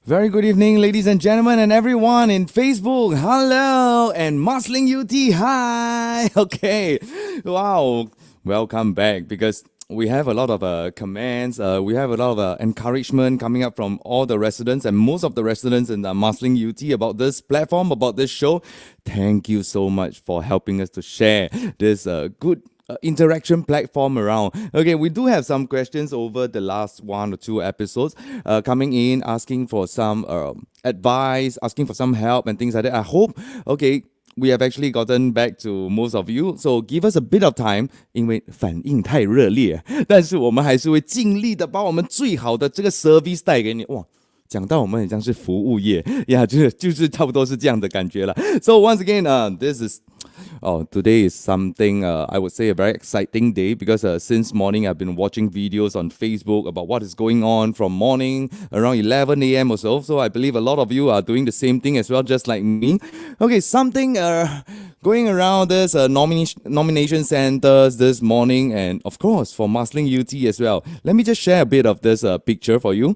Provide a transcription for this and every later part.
Very good evening, ladies and gentlemen, and everyone in Facebook. Hello, and Marsiling-Yew Tee. Hi. Okay. Wow. Welcome back because we have a lot of comments. We have a lot of encouragement coming up from all the residents and most of the residents in Marsiling-Yew Tee about this platform, about this show. Thank you so much for helping us to share this good interaction platform around. Okay, we do have some questions over the last 1 or 2 episodes coming in, asking for some advice, asking for some help and things like that. I hope, okay, we have actually gotten back to most of you, so give us a bit of time, 因为反应太热烈，但是我们还是会尽力的把我们最好的这个 service 带给你。哇，讲到我们很像是服务业呀，就是差不多是这样的感觉了。So once again, this is today is something I would say a very exciting day because since morning I've been watching videos on Facebook about what is going on from morning around 11 a.m. or so. So I believe a lot of you are doing the same thing as well, just like me. Okay, something going around this nomination centers this morning, and of course for Marsiling-Yew Tee as well. Let me just share a bit of this picture for you,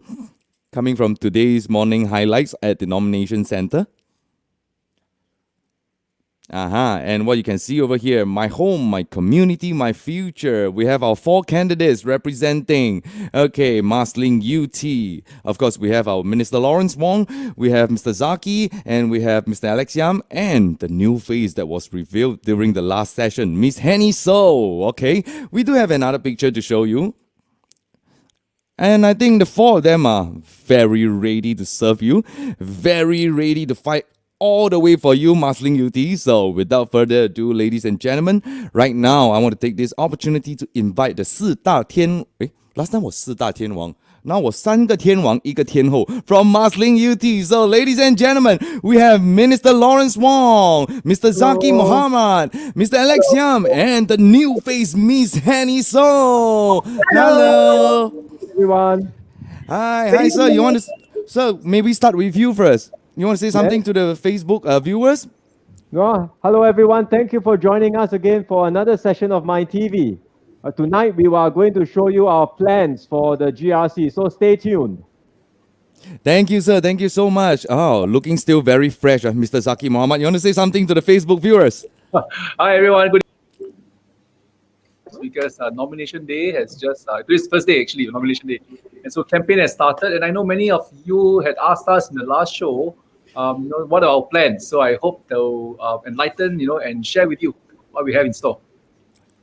coming from today's morning highlights at the nomination center. And what you can see over here, my home, my community, my future. We have our 4 candidates representing, okay, Marsiling-Yew Tee. Of course, we have our Minister Lawrence Wong, we have Mr. Zaki, and we have Mr. Alex Yam, and the new face that was revealed during the last session, Miss 𝗺𝗵𝗀𝗬𝗲. Okay, we do have another picture to show you. And I think the 4 of them are very ready to serve you, very ready to fight all the way for you, Marsiling-Yew Tee. So without further ado, ladies and gentlemen, right now I want to take this opportunity to invite the 4大天 last time was 4大天王. Now was 3个天王, 1个天后 from Marsiling-Yew Tee. So ladies and gentlemen, we have Minister Lawrence Wong, Mr. Zaki Mohammed, Mr. Alex Yam, and the new face, Miss 𝗺𝗵𝗀𝗬𝗲. Hello, everyone. Hi, sir. You want to? So maybe start with you first. You want to say something to the Facebook viewers? Hello, everyone. Thank you for joining us again for another session of MyTV. Tonight, we are going to show you our plans for the GRC, so stay tuned. Thank you, sir. Thank you so much. Oh, looking still very fresh, Mr. Zaki Mohammed. You want to say something to the Facebook viewers? Hi, everyone. Good because nomination day has just this is first day actually, nomination day, and so campaign has started. And I know many of you had asked us in the last show, what are our plans. So I hope they'll enlighten, and share with you what we have in store.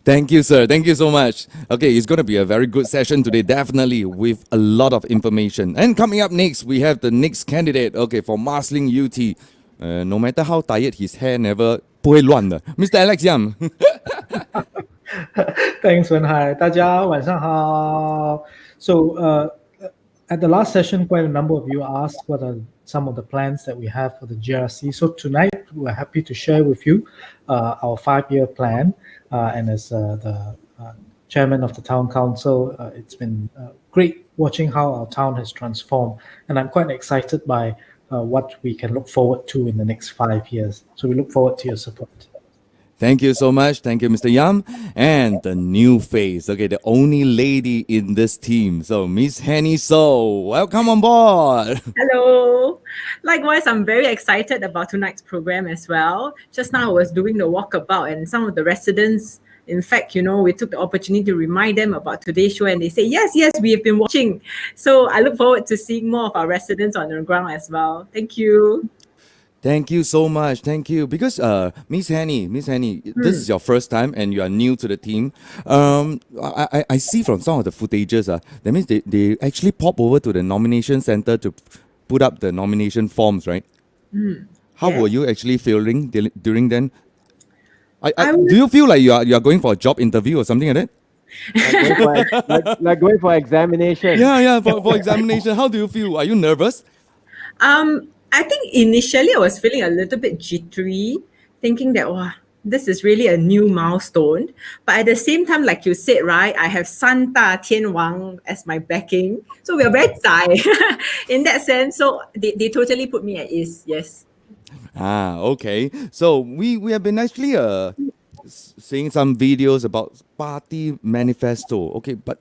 Thank you, sir. Thank you so much. Okay, it's going to be a very good session today, definitely, with a lot of information. And coming up next, we have the next candidate, okay, for Marsiling-Yew Tee. No matter how tired, his hair never 不会乱的. Mr. Alex Yam. Thanks, 𝗺𝗵𝗀𝗶𝗵𝗲 大家晚上好. So at the last session, quite a number of you asked what are some of the plans that we have for the GRC. So tonight, we're happy to share with you our 5-year plan. And as the chairman of the town council, it's been great watching how our town has transformed. And I'm quite excited by what we can look forward to in the next 5 years. So we look forward to your support. Thank you so much. Thank you, Mr. Yam. And the new face, okay, the only lady in this team. So, Miss 𝗺𝗵𝗀𝗬𝗲, welcome on board. Hello. Likewise, I'm very excited about tonight's program as well. Just now I was doing the walkabout and some of the residents, in fact, we took the opportunity to remind them about today's show and they say, yes, we have been watching. So I look forward to seeing more of our residents on the ground as well. Thank you. Thank you so much. Thank you. Because Miss 𝗺𝗵𝗀𝗬𝗲, this is your first time and you are new to the team. I see from some of the footages, that means they actually pop over to the nomination center to put up the nomination forms, right? How were you actually feeling during then? Do you feel like you are going for a job interview or something like that? like going for examination. Yeah, for examination. How do you feel? Are you nervous? I think initially I was feeling a little bit jittery, thinking that, wow, this is really a new milestone. But at the same time, like you said, right, I have 3大天王as my backing. So we are very zai in that sense. So they totally put me at ease, yes. Okay. So we have been actually seeing some videos about party manifesto. Okay, but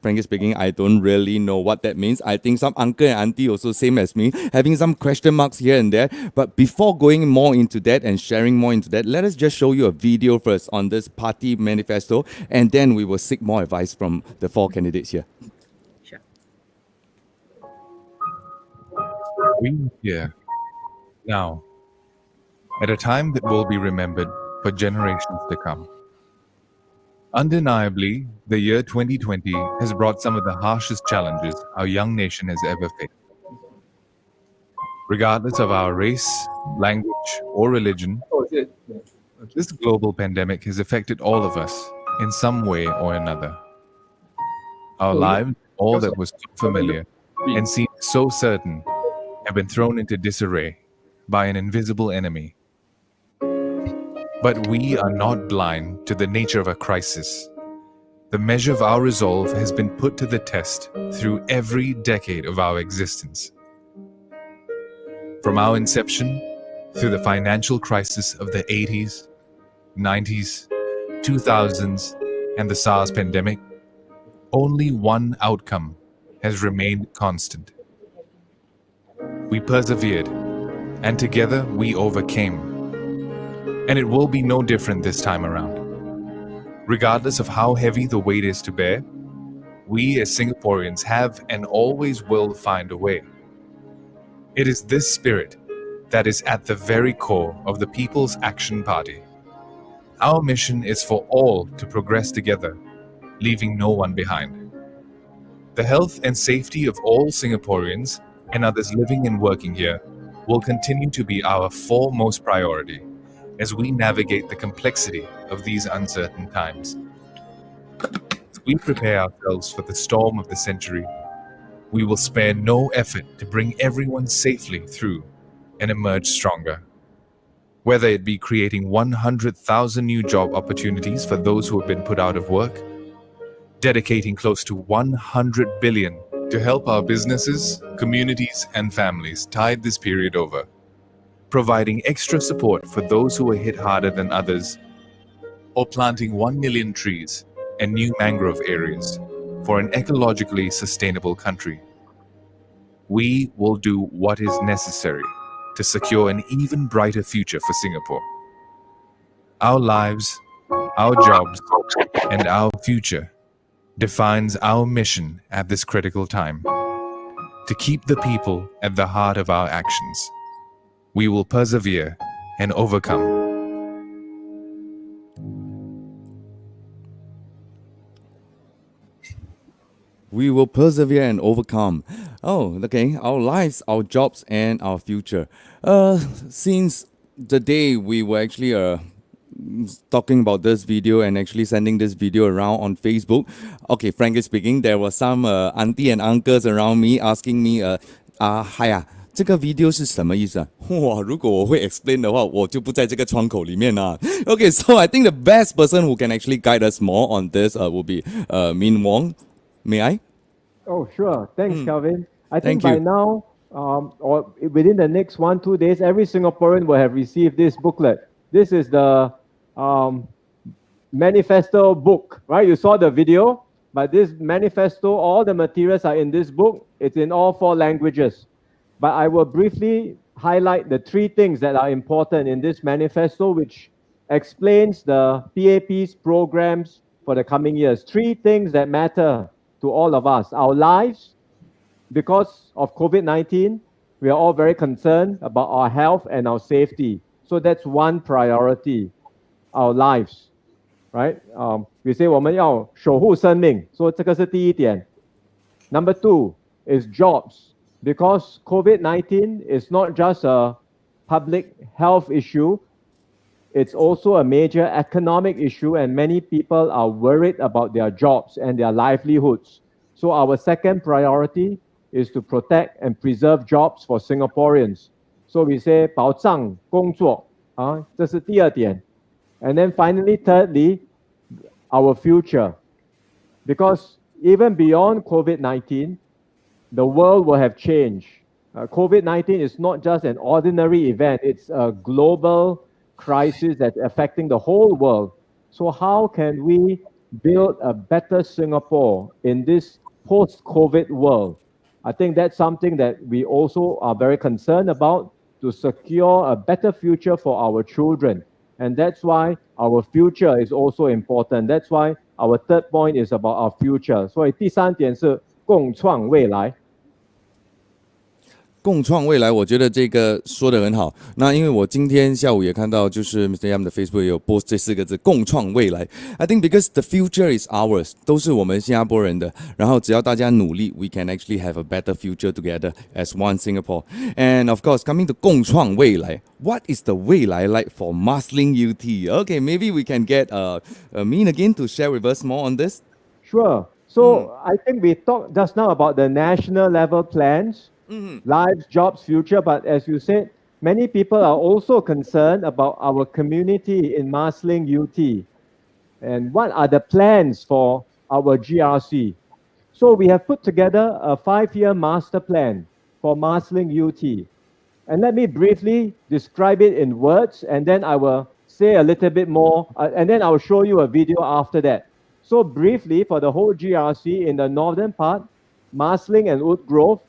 frankly speaking, I don't really know what that means. I think some uncle and auntie also same as me, having some question marks here and there. But before going more into that and sharing more into that, let us just show you a video first on this party manifesto, and then we will seek more advice from the 4 candidates here. Sure. We are here now, at a time that will be remembered for generations to come. Undeniably, the year 2020 has brought some of the harshest challenges our young nation has ever faced. Regardless of our race, language, or religion, Oh, is it? Yeah. this global pandemic has affected all of us in some way or another. Our lives, all that was so familiar and seemed so certain, have been thrown into disarray by an invisible enemy. But we are not blind to the nature of a crisis. The measure of our resolve has been put to the test through every decade of our existence. From our inception, through the financial crisis of the 80s, 90s, 2000s, and the SARS pandemic, only one outcome has remained constant. We persevered, and together we overcame. And it will be no different this time around. Regardless of how heavy the weight is to bear, we as Singaporeans have and always will find a way. It is this spirit that is at the very core of the People's Action Party. Our mission is for all to progress together, leaving no one behind. The health and safety of all Singaporeans and others living and working here will continue to be our foremost priority as we navigate the complexity of these uncertain times. As we prepare ourselves for the storm of the century, we will spare no effort to bring everyone safely through and emerge stronger. Whether it be creating 100,000 new job opportunities for those who have been put out of work, dedicating close to 100 billion to help our businesses, communities, and families tide this period over, providing extra support for those who are hit harder than others, or planting 1 million trees and new mangrove areas for an ecologically sustainable country. We will do what is necessary to secure an even brighter future for Singapore. Our lives, our jobs, and our future defines our mission at this critical time, to keep the people at the heart of our actions. We will persevere and overcome. We will persevere and overcome. Oh, okay. Our lives, our jobs, and our future. Since the day we were actually talking about this video and actually sending this video around on Facebook, okay, frankly speaking, there were some auntie and uncles around me asking me, hi 啊，这个 video 是什么意思啊？哇，如果我会 explain 的话，我就不在这个窗口里面啦。Okay, so I think the best person who can actually guide us more on this will be Min Wong. May I? Oh, sure. Thanks, Kelvin. I Thank think by you. now, or within the next 1-2 days, every Singaporean will have received this booklet. This is the manifesto book, right? You saw the video, but this manifesto, all the materials are in this book. It's in all 4 languages. But I will briefly highlight the 3 things that are important in this manifesto, which explains the PAP's programs for the coming years. 3 things that matter to all of us. Our lives, because of COVID-19, we are all very concerned about our health and our safety. So that's one priority, our lives, right? We say 我们要守护生命，所以这个是第一点。Number 2 is jobs, because COVID-19 is not just a public health issue, it's also a major economic issue, and many people are worried about their jobs and their livelihoods. So our second priority is to protect and preserve jobs for Singaporeans. So we say 保障工作，这是第二点。And then finally, thirdly, our future. Because even beyond COVID-19, the world will have changed. COVID-19 is not just an ordinary event, it's a global crisis that's affecting the whole world. So how can we build a better Singapore in this post-COVID world. I think that's something that we also are very concerned about, to secure a better future for our children. And that's why our future is also important. That's why our third point is about our future. 所以第三点是共创未来。共创未来，我觉得这个说得很好。那因为我今天下午也看到，就是 Mr. Yam 的 Facebook 也有 post 这四个字"共创未来"。I think because the future is ours， 都是我们新加坡人的。然后只要大家努力 ，we can actually have a better future together as one Singapore. And of course, coming to 共创未来 ，what is the 未来 like for Marsiling-Yew Tee? Okay, maybe we can get Min again to share with us more on this. Sure. So I think we talked just now about the national level plans. Lives, jobs, future. But as you said, many people are also concerned about our community in Marsiling-Yew Tee. And what are the plans for our GRC? So we have put together a 5-year master plan for Marsiling-Yew Tee. And let me briefly describe it in words, and then I will say a little bit more, and then I will show you a video after that. So briefly, for the whole GRC in the northern part, Marsiling and Woodgrove,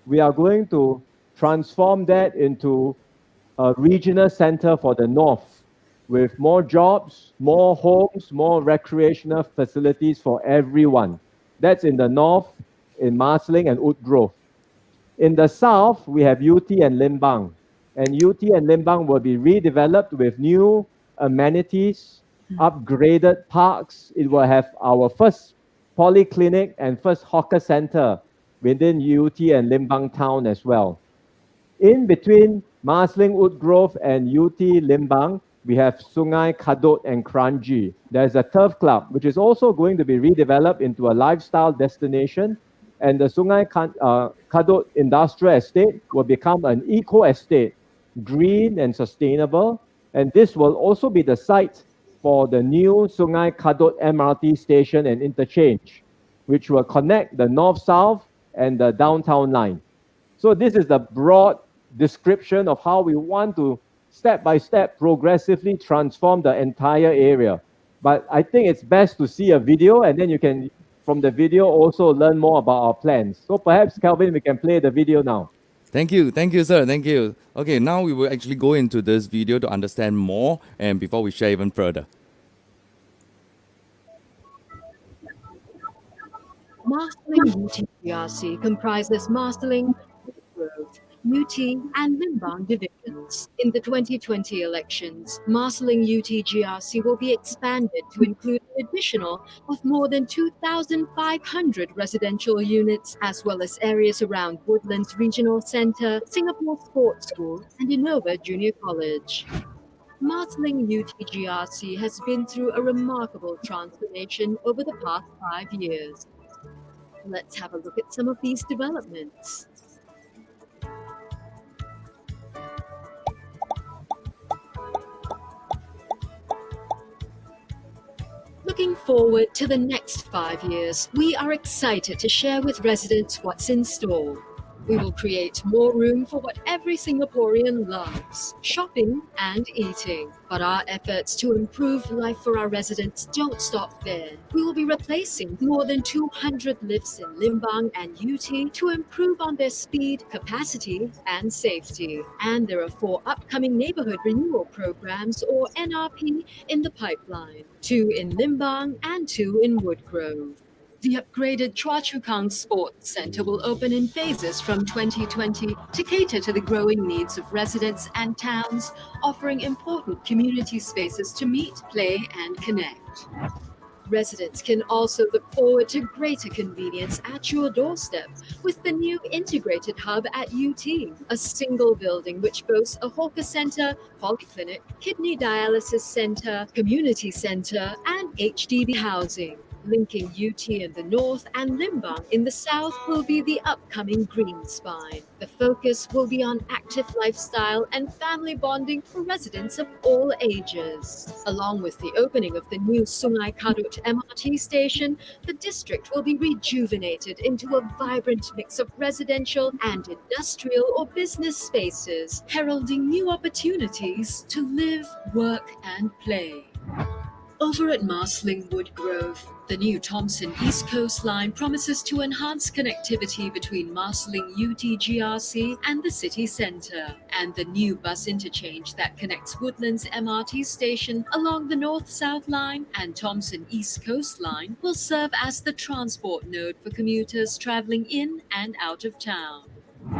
we are going to transform that into a regional center for the north, with more jobs, more homes, more recreational facilities for everyone. That's in the north, in Marsiling and Woodgrove. In the south, we have Yew Tee and Limbang. And Yew Tee and Limbang will be redeveloped with new amenities, upgraded parks. It will have our first polyclinic and first hawker center within Yew Tee and Limbang town as well. In between Marsiling, Woodgrove and Yew Tee, Limbang, we have 𝗠𝗿𝗀𝗶𝗵𝗀𝗬 and Kranji. There's a turf club, which is also going to be redeveloped into a lifestyle destination. And the 𝗠𝗿𝗀𝗶𝗵𝗀𝗬 industrial estate will become an eco estate, green and sustainable. And this will also be the site for the new 𝗠𝗿𝗀𝗃𝗃 MRT station and interchange, which will connect the north-south and the downtown line. So this is the broad description of how we want to step by step progressively transform the entire area. But I think it's best to see a video, and then you can, from the video, also learn more about our plans. So perhaps, Kelvin, we can play the video now. Thank you, sir. Thank you. Okay, now we will actually go into this video to understand more, and before we share even further. Marsiling-Yew Tee GRC comprises Marsiling, Woodgrove, Yew Tee and Limbang divisions. In the 2020 elections, Marsiling-Yew Tee GRC will be expanded to include an additional of more than 2,500 residential units, as well as areas around Woodlands Regional Centre, Singapore Sports School and Innova Junior College. Marsiling-Yew Tee GRC has been through a remarkable transformation over the past 5 years. Let's have a look at some of these developments. Looking forward to the next 5 years, we are excited to share with residents what's in store. We will create more room for what every Singaporean loves, shopping and eating. But our efforts to improve life for our residents don't stop there. We will be replacing more than 200 lifts in Limbang and Yew Tee to improve on their speed, capacity and safety. And there are 4 upcoming neighbourhood renewal programs, or NRP, in the pipeline. 2 in Limbang and 2 in Woodgrove. The upgraded 𝗺𝗃 Sports Centre will open in phases from 2020 to cater to the growing needs of residents and towns, offering important community spaces to meet, play and connect. Residents can also look forward to greater convenience at your doorstep with the new integrated hub at Yew Tee, a single building which boasts a hawker centre, polyclinic, kidney dialysis centre, community centre and HDB housing. Linking Yew Tee in the north and Limbang in the south will be the upcoming Green Spine. The focus will be on active lifestyle and family bonding for residents of all ages. Along with the opening of the new 𝗠𝗿𝗀𝗃𝗃 MRT station, the district will be rejuvenated into a vibrant mix of residential and industrial or business spaces, heralding new opportunities to live, work and play. Over at Marsiling Woodgrove, The new Thomson East Coast Line promises to enhance connectivity between Marsiling-Yew Tee GRC and the city centre, and the new bus interchange that connects Woodlands MRT station along the North-South Line and Thomson East Coast Line will serve as the transport node for commuters travelling in and out of town.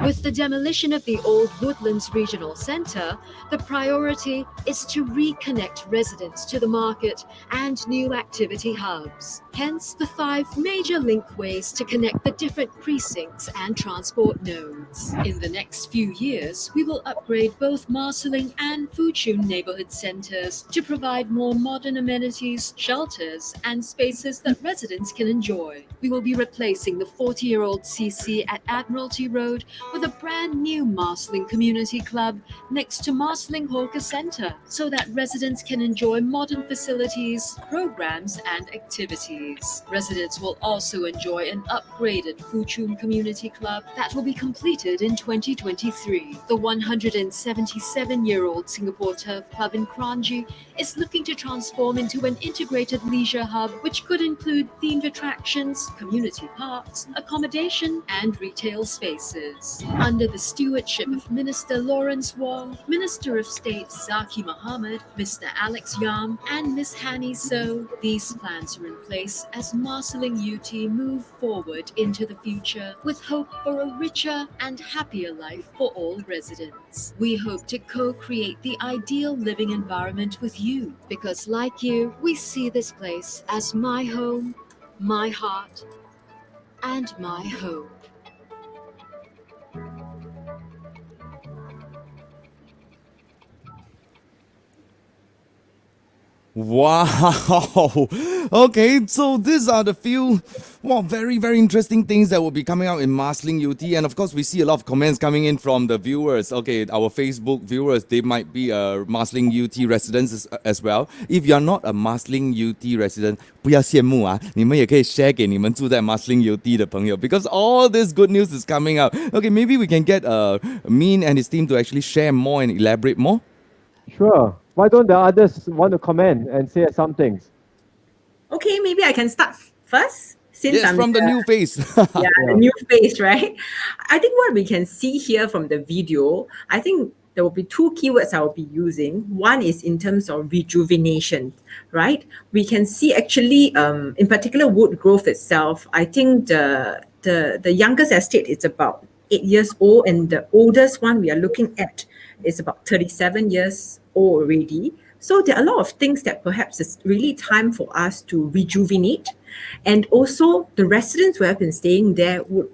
With the demolition of the old Woodlands Regional Centre, the priority is to reconnect residents to the market and new activity hubs. Hence, the 5 major linkways to connect the different precincts and transport nodes. In the next few years, we will upgrade both Marsiling and Fuchun neighbourhood centres to provide more modern amenities, shelters, and spaces that residents can enjoy. We will be replacing the 40-year-old CC at Admiralty Road with a brand new Marsiling Community Club next to Marsiling Hawker Centre so that residents can enjoy modern facilities, programs and activities. Residents will also enjoy an upgraded Fuchun Community Club that will be completed in 2023. The 177-year-old Singapore Turf Club in Kranji is looking to transform into an integrated leisure hub which could include themed attractions, community parks, accommodation and retail spaces. Under the stewardship of Minister Lawrence Wong, Minister of State Zaki Mohammed, Mr. Alex Yam and Ms. Hanny So, these plans are in place as Marsiling-Yew Tee move forward into the future with hope for a richer and happier life for all residents. We hope to co-create the ideal living environment with you because, like you, we see this place as my home, my heart, and my hope. Wow. Okay, so these are the few very, very interesting things that will be coming out in Marsiling-Yew Tee. And of course, we see a lot of comments coming in from the viewers. Okay, our Facebook viewers, they might be Marsiling-Yew Tee residents as well. If you're not a Marsiling-Yew Tee resident, 不要羡慕啊，你们也可以 share 给你们住在 Marsiling-Yew Tee 的朋友 because all this good news is coming out. Okay, maybe we can get Min and his team to actually share more and elaborate more. Sure. Why don't the others want to comment and say some things? Okay, maybe I can start first. Since Yes, I'm from the new face. the new face, right? I think what we can see here from the video, I think there will be 2 keywords I will be using. One is in terms of rejuvenation, right? We can see actually, in particular, Woodgrove itself, I think the youngest estate is about 8 years old, and the oldest one we are looking at is about 37 years old already. So there are a lot of things that perhaps it's really time for us to rejuvenate. And also the residents who have been staying there would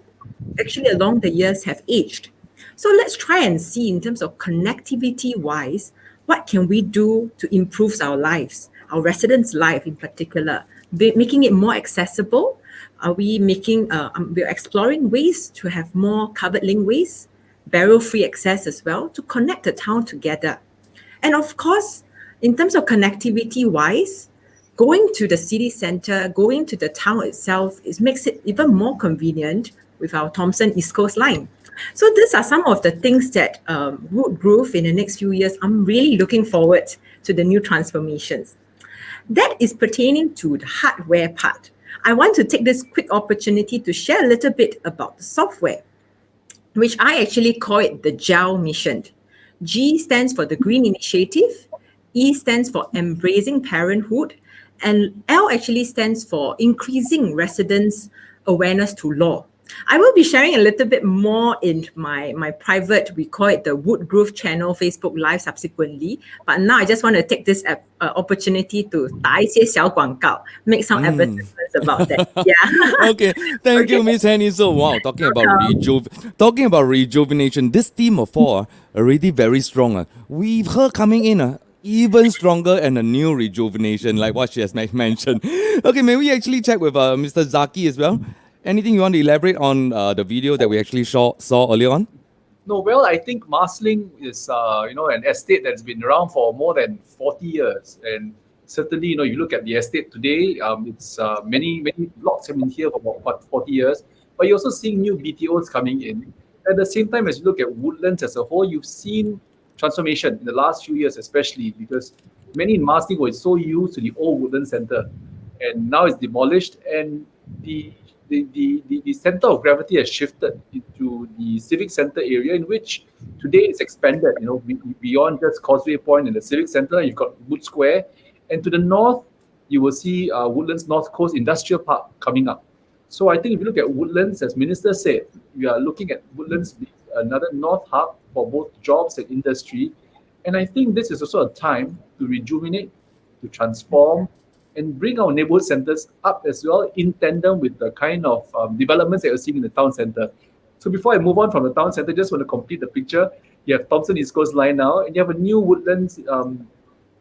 actually along the years have aged. So let's try and see in terms of connectivity wise, what can we do to improve our lives, our residents' life in particular, making it more accessible? Are we we're exploring ways to have more covered linkways, barrier-free access as well, to connect the town together. And of course, in terms of connectivity-wise, going to the city centre, going to the town itself, makes it even more convenient with our Thomson East Coast Line. So these are some of the things that Woodgrove in the next few years, I'm really looking forward to the new transformations. That is pertaining to the hardware part. I want to take this quick opportunity to share a little bit about the software, which I actually call it the GEL mission. G stands for the Green Initiative, E stands for Embracing Parenthood, and L actually stands for Increasing Residents' Awareness to Law. I will be sharing a little bit more in my private, we call it the Woodgrove channel, Facebook Live subsequently. But now I just want to take this opportunity to 打一些小广告, make some advertisements about that. Yeah. Okay, thank you, Miss Hanny. So, wow, talking about rejuvenation, this team of 4 already very strong. We've heard coming in even stronger and a new rejuvenation, like what she has mentioned. Okay, may we actually check with Mr. Zaki as well? Anything you want to elaborate on the video that we actually saw earlier on? No, well, I think Marsiling is an estate that's been around for more than 40 years, and certainly you look at the estate today, it's many blocks have been here for about 40 years, but you're also seeing new BTOs coming in. At the same time, as you look at Woodlands as a whole, you've seen transformation in the last few years, especially because many in Marsiling were so used to the old Woodlands Centre. and now it's demolished, and the center of gravity has shifted into the civic center area, in which today it's expanded, beyond just Causeway Point and the civic center. You've got Wood Square, and to the north you will see Woodlands North Coast Industrial Park coming up. So I think if you look at Woodlands, as Minister said, we are looking at Woodlands being another north hub for both jobs and industry. And I think this is also a time to rejuvenate, to transform, and bring our neighborhood centers up as well, in tandem with the kind of developments that you're seeing in the town center. So before I move on from the town center, just want to complete the picture. You have Thomson East Coast Line now, and you have a new Woodlands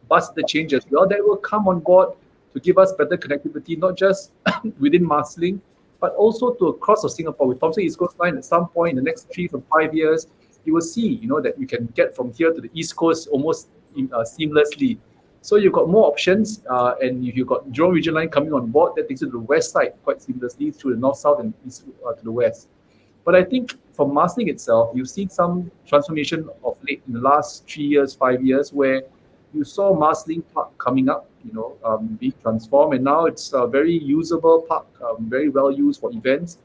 bus interchange as well that will come on board to give us better connectivity, not just within Marsiling, but also to across of Singapore. With Thomson East Coast Line, at some point in the next 3 to 5 years, you will see, that you can get from here to the East Coast almost seamlessly. So you've got more options, and if you've got Jurong Region Line coming on board, that takes you to the west side quite seamlessly through the north-south and east to the west. But I think for Marsiling itself, you've seen some transformation of late in the last 3 years, 5 years, where you saw Marsiling Park coming up, being transformed, and now it's a very usable park, very well used for events.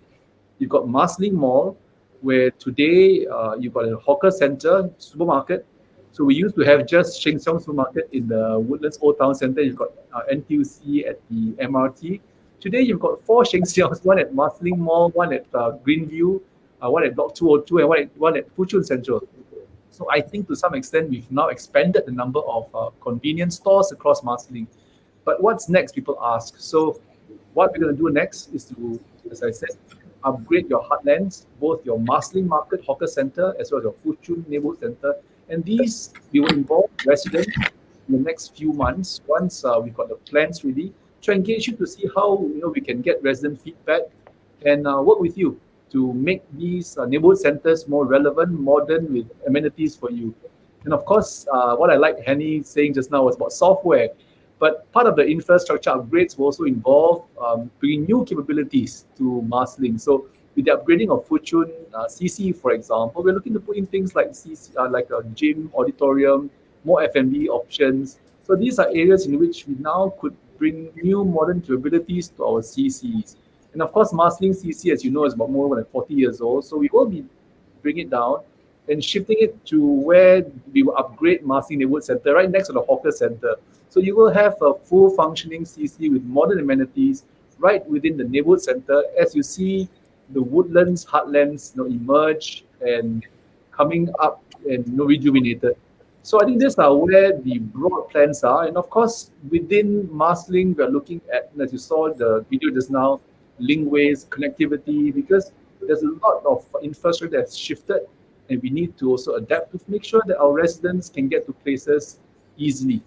You've got Marsiling Mall, where today you've got a hawker center, supermarket. So we used to have just Sheng Siong supermarket in the Woodlands Old Town Centre. You've got NTUC at the MRT. Today you've got 4 Sheng Siongs, one at Marsiling Mall, one at Greenview, one at Block 202, and one at Fuchun Central. So I think to some extent we've now expanded the number of convenience stores across Marsiling. But what's next, people ask. So what we're going to do next is to, as I said, upgrade your heartlands, both your Marsiling Market Hawker Centre as well as your Fuchun Neighbourhood Centre. And these we will involve residents in the next few months, once we've got the plans ready, to engage you to see how we can get resident feedback and work with you to make these neighbourhood centres more relevant, modern, with amenities for you. And of course, what I like Henny saying just now was about software. But part of the infrastructure upgrades will also involve bringing new capabilities to Marsiling. So with the upgrading of Fuchun CC, for example, we're looking to put in things like CC, like a gym, auditorium, more F&B options. So these are areas in which we now could bring new modern capabilities to our CCs. And of course, Marsiling CC, as you know, is about more than 40 years old. So we will be bringing it down and shifting it to where we will upgrade Marsiling Neighbourhood Centre, right next to the hawker centre. So you will have a full functioning CC with modern amenities right within the neighbourhood centre, as you see the Woodlands heartlands emerge and coming up and rejuvenated. So I think these are where the broad plans are. And of course, within Marsiling, we're looking at, as you saw the video just now, linkways, connectivity, because there's a lot of infrastructure that's shifted, and we need to also adapt to make sure that our residents can get to places easily.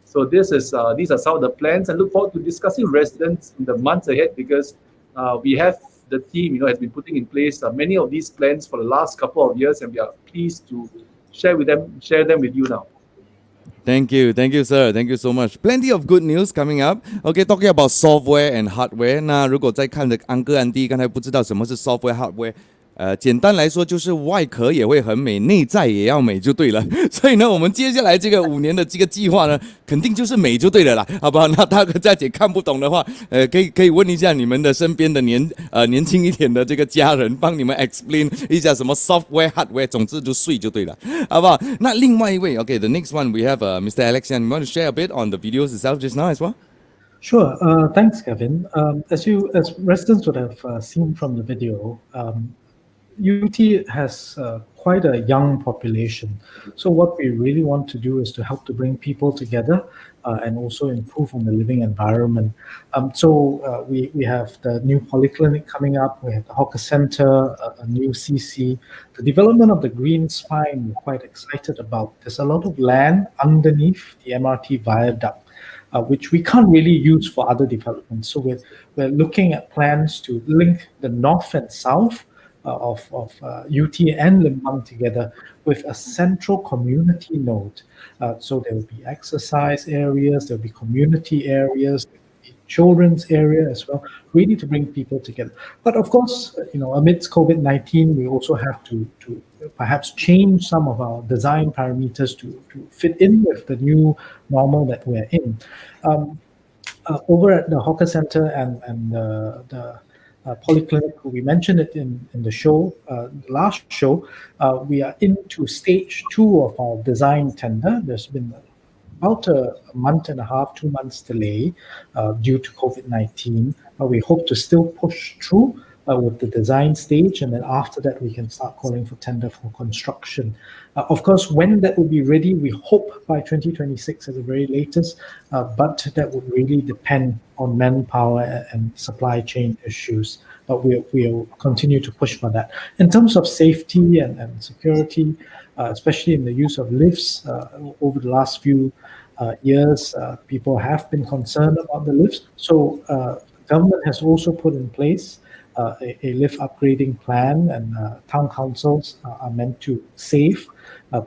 So these are some of the plans, and look forward to discussing with residents in the months ahead, because we have the team, has been putting in place many of these plans for the last couple of years, and we are pleased to share them with you now. Thank you, sir. Thank you so much. Plenty of good news coming up. Okay, talking about software and hardware. 那如果在看的安哥安弟刚才不知道什么是 software hardware。简单来说就是外壳也会很美，内在也要美就对了。所以呢，我们接下来这个5年的这个计划呢，肯定就是美就对了啦，好不好？那大哥大姐看不懂的话，可以问一下你们的身边的年轻一点的这个家人，帮你们 explain 一下什么 software hardware， 总之就睡就对了，好不好？那另外一位 ，OK，the next one we have Mr. Alex, and you want to share a bit on the videos itself just now as well? Sure. Thanks, Kevin. As residents would have seen from the video, UT has quite a young population. So what we really want to do is to help to bring people together and also improve on the living environment. So we have the new polyclinic coming up. We have the hawker center, a new CC. The development of the green spine, we're quite excited about. There's a lot of land underneath the MRT viaduct, which we can't really use for other developments. So we're looking at plans to link the north and south of UT and Limbang together with a central community node. So there will be exercise areas, there will be community areas, there will be children's area as well, really to bring people together. But of course, amidst COVID-19, we also have to perhaps change some of our design parameters to fit in with the new normal that we're in. over at the hawker center and the polyclinic, we mentioned it in the show, last show, we are into stage 2 of our design tender. There's been about a month and a half, 2 months delay due to COVID-19, but we hope to still push through with the design stage, and then after that we can start calling for tender for construction. Of course, when that will be ready, we hope by 2026 at the very latest, but that would really depend on manpower and supply chain issues. But we'll continue to push for that. In terms of safety and security, especially in the use of lifts, over the last few years, people have been concerned about the lifts. So government has also put in place a lift upgrading plan, and town councils are meant to save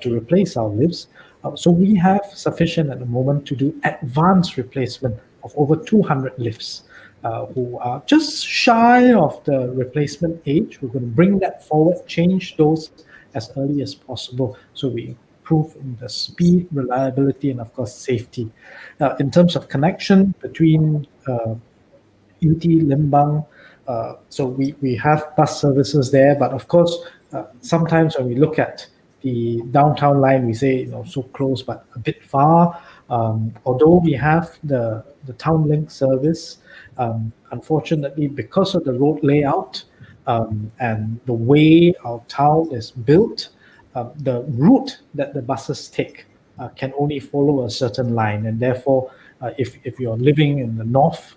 to replace our lifts. So we have sufficient at the moment to do advanced replacement of over 200 lifts who are just shy of the replacement age. We're going to bring that forward, change those as early as possible, so we improve in the speed, reliability, and of course safety. In terms of connection between UT Limbang, so we have bus services there, but of course sometimes when we look at the downtown line, we say, so close but a bit far. Although we have the town link service, unfortunately, because of the road layout and the way our town is built, the route that the buses take can only follow a certain line, and therefore if you're living in the north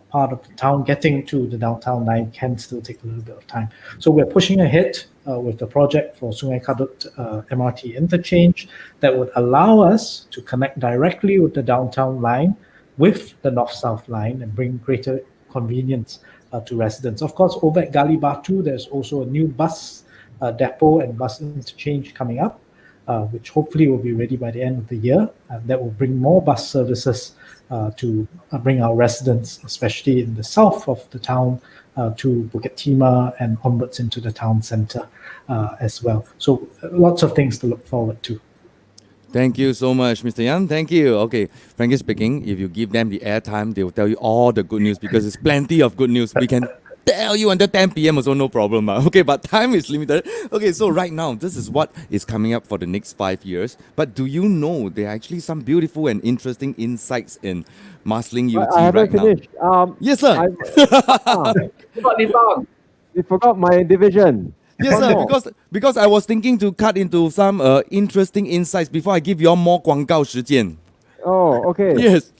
part of the town, getting to the downtown line can still take a little bit of time. So we're pushing ahead with the project for 𝗠𝗿𝗀𝗶𝗵 MRT interchange that would allow us to connect directly with the downtown line with the north-south line and bring greater convenience to residents. Of course, over at Gali Batu, there's also a new bus depot and bus interchange coming up, which hopefully will be ready by the end of the year. And that will bring more bus services to bring our residents, especially in the south of the town, to Bukit Timah and onwards into the town center as well. So lots of things to look forward to. Thank you so much, Mr. Yan. Thank you. Okay, frankly speaking, if you give them the airtime, they will tell you all the good news because it's plenty of good news. We can tell you until 10 p.m. also, no problem. Okay, but time is limited. Okay, so right now, this is what is coming up for the next 5 years. But do you know there are actually some beautiful and interesting insights in Marsiling-Yew Tee I haven't right finished. Yes, sir. You forgot my division. Yes, sir, because I was thinking to cut into some interesting insights before I give you all more 广告时间. Oh, okay. Yes.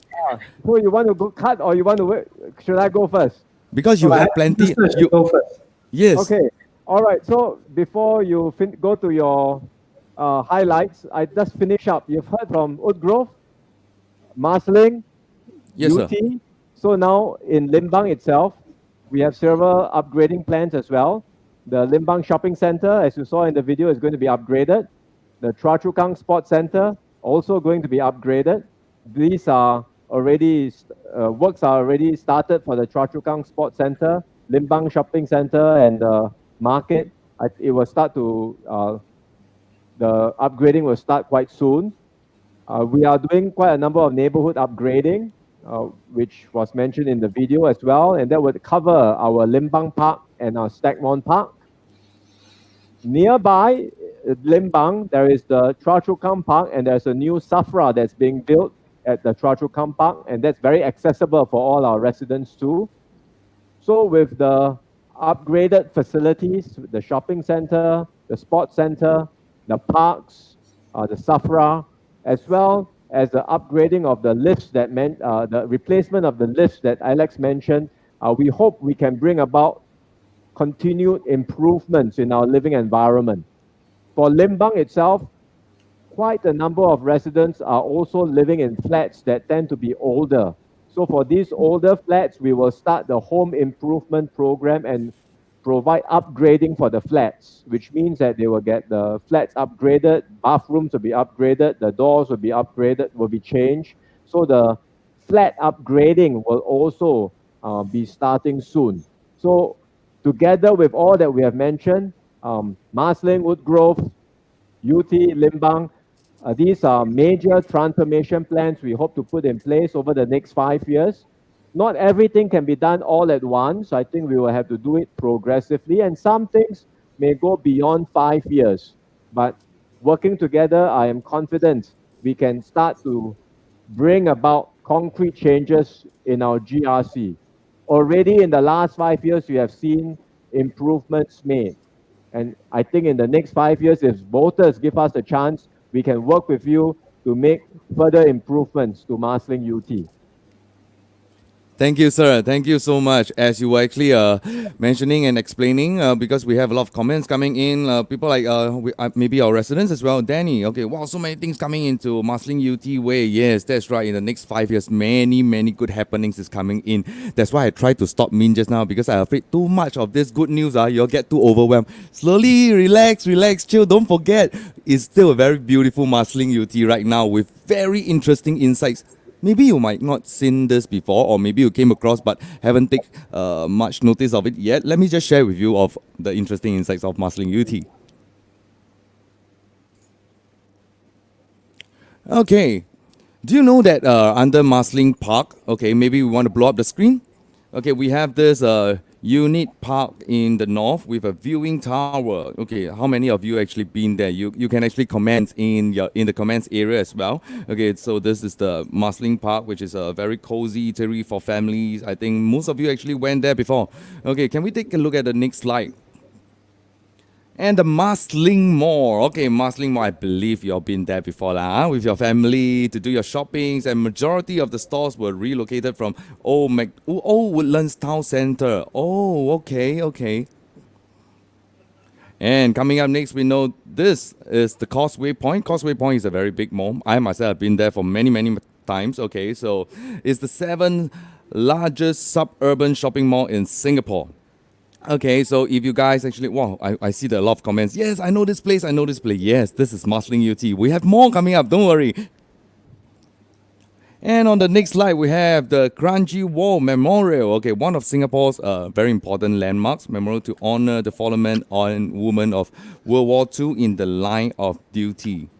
So you want to go cut or you want to wait? Should I go first? Because you have plenty. You go first. Yes. Okay. All right. So before you go to your highlights, I just finish up. You've heard from Woodgrove, Marsiling, Yes, Yew sir. Tee. So now in Limbang itself, we have several upgrading plans as well. The Limbang Shopping Center, as you saw in the video, is going to be upgraded. The Choa Chu Kang Sports Center, also going to be upgraded. These are already, works are already started for the Choa Chu Kang Sports Center, Limbang Shopping Center, and the market. It will start to, the upgrading will start quite soon. We are doing quite a number of neighborhood upgrading, which was mentioned in the video as well, and that would cover our Limbang Park and our Stagmont Park. Nearby Limbang, there is the Choa Chu Kang Park, and there's a new SAFRA that's being built at the Choa Chu Kang Park, and that's very accessible for all our residents too. So with the upgraded facilities, the shopping center, the sports center, the parks, the SAFRA, as well as the upgrading of the lifts that meant the replacement of the lifts that Alex mentioned, we hope we can bring about continued improvements in our living environment. For Limbang itself, quite a number of residents are also living in flats that tend to be older. So for these older flats, we will start the home improvement program and provide upgrading for the flats, which means that they will get the flats upgraded, bathrooms will be upgraded, the doors will be upgraded, will be changed. So the flat upgrading will also be starting soon. So together with all that we have mentioned, Marsiling, Woodgrove, Yew Tee, Limbang, these are major transformation plans we hope to put in place over the next 5 years. not everything can be done all at once. I think we will have to do it progressively, and some things may go beyond 5 years. But working together, I am confident we can start to bring about concrete changes in our GRC. Already in the last 5 years, we have seen improvements made. And I think in the next 5 years, if voters give us a chance, we can work with you to make further improvements to Marsiling-Yew Tee. Thank you, sir. Thank you so much. As you were actually mentioning and explaining, because we have a lot of comments coming in, people like maybe our residents as well. Danny, okay, wow, so many things coming into Marsiling-Yew Tee way. Yes, that's right. In the next 5 years, many good happenings is coming in. That's why I tried to stop Min just now, because I'm afraid too much of this good news, you'll get too overwhelmed. Slowly, relax, chill. Don't forget, it's still a very beautiful Marsiling-Yew Tee right now with very interesting insights. Maybe you might not seen this before, or maybe you came across but haven't taken much notice of it yet. Let me just share with you of the interesting insights of Marsiling-Yew Tee. Okay, do you know that under Marsiling Park, okay, maybe we want to blow up the screen. Okay, we have this unit park in the north with a viewing tower. Okay, how many of you actually been there? You can actually comment in the comments area as well. Okay, so this is the Marsiling Park, which is a very cozy eatery for families. I think most of you actually went there before. Okay, can we take a look at the next slide? And the Marsiling Mall. Okay, Marsiling Mall, I believe you've been there before with your family to do your shoppings, and majority of the stores were relocated from Old Woodlands Town Centre. Oh, okay. And coming up next, we know this is the Causeway Point. Causeway Point is a very big mall. I myself have been there for many times. Okay, so it's the 7th largest suburban shopping mall in Singapore. Okay, so if you guys actually, wow, I see a lot of comments. Yes, I know this place. Yes, this is Marsiling-Yew Tee. We have more coming up, don't worry. And on the next slide, we have the Kranji War Memorial. Okay, one of Singapore's very important landmarks, memorial to honor the fallen men and women of World War II in the line of duty.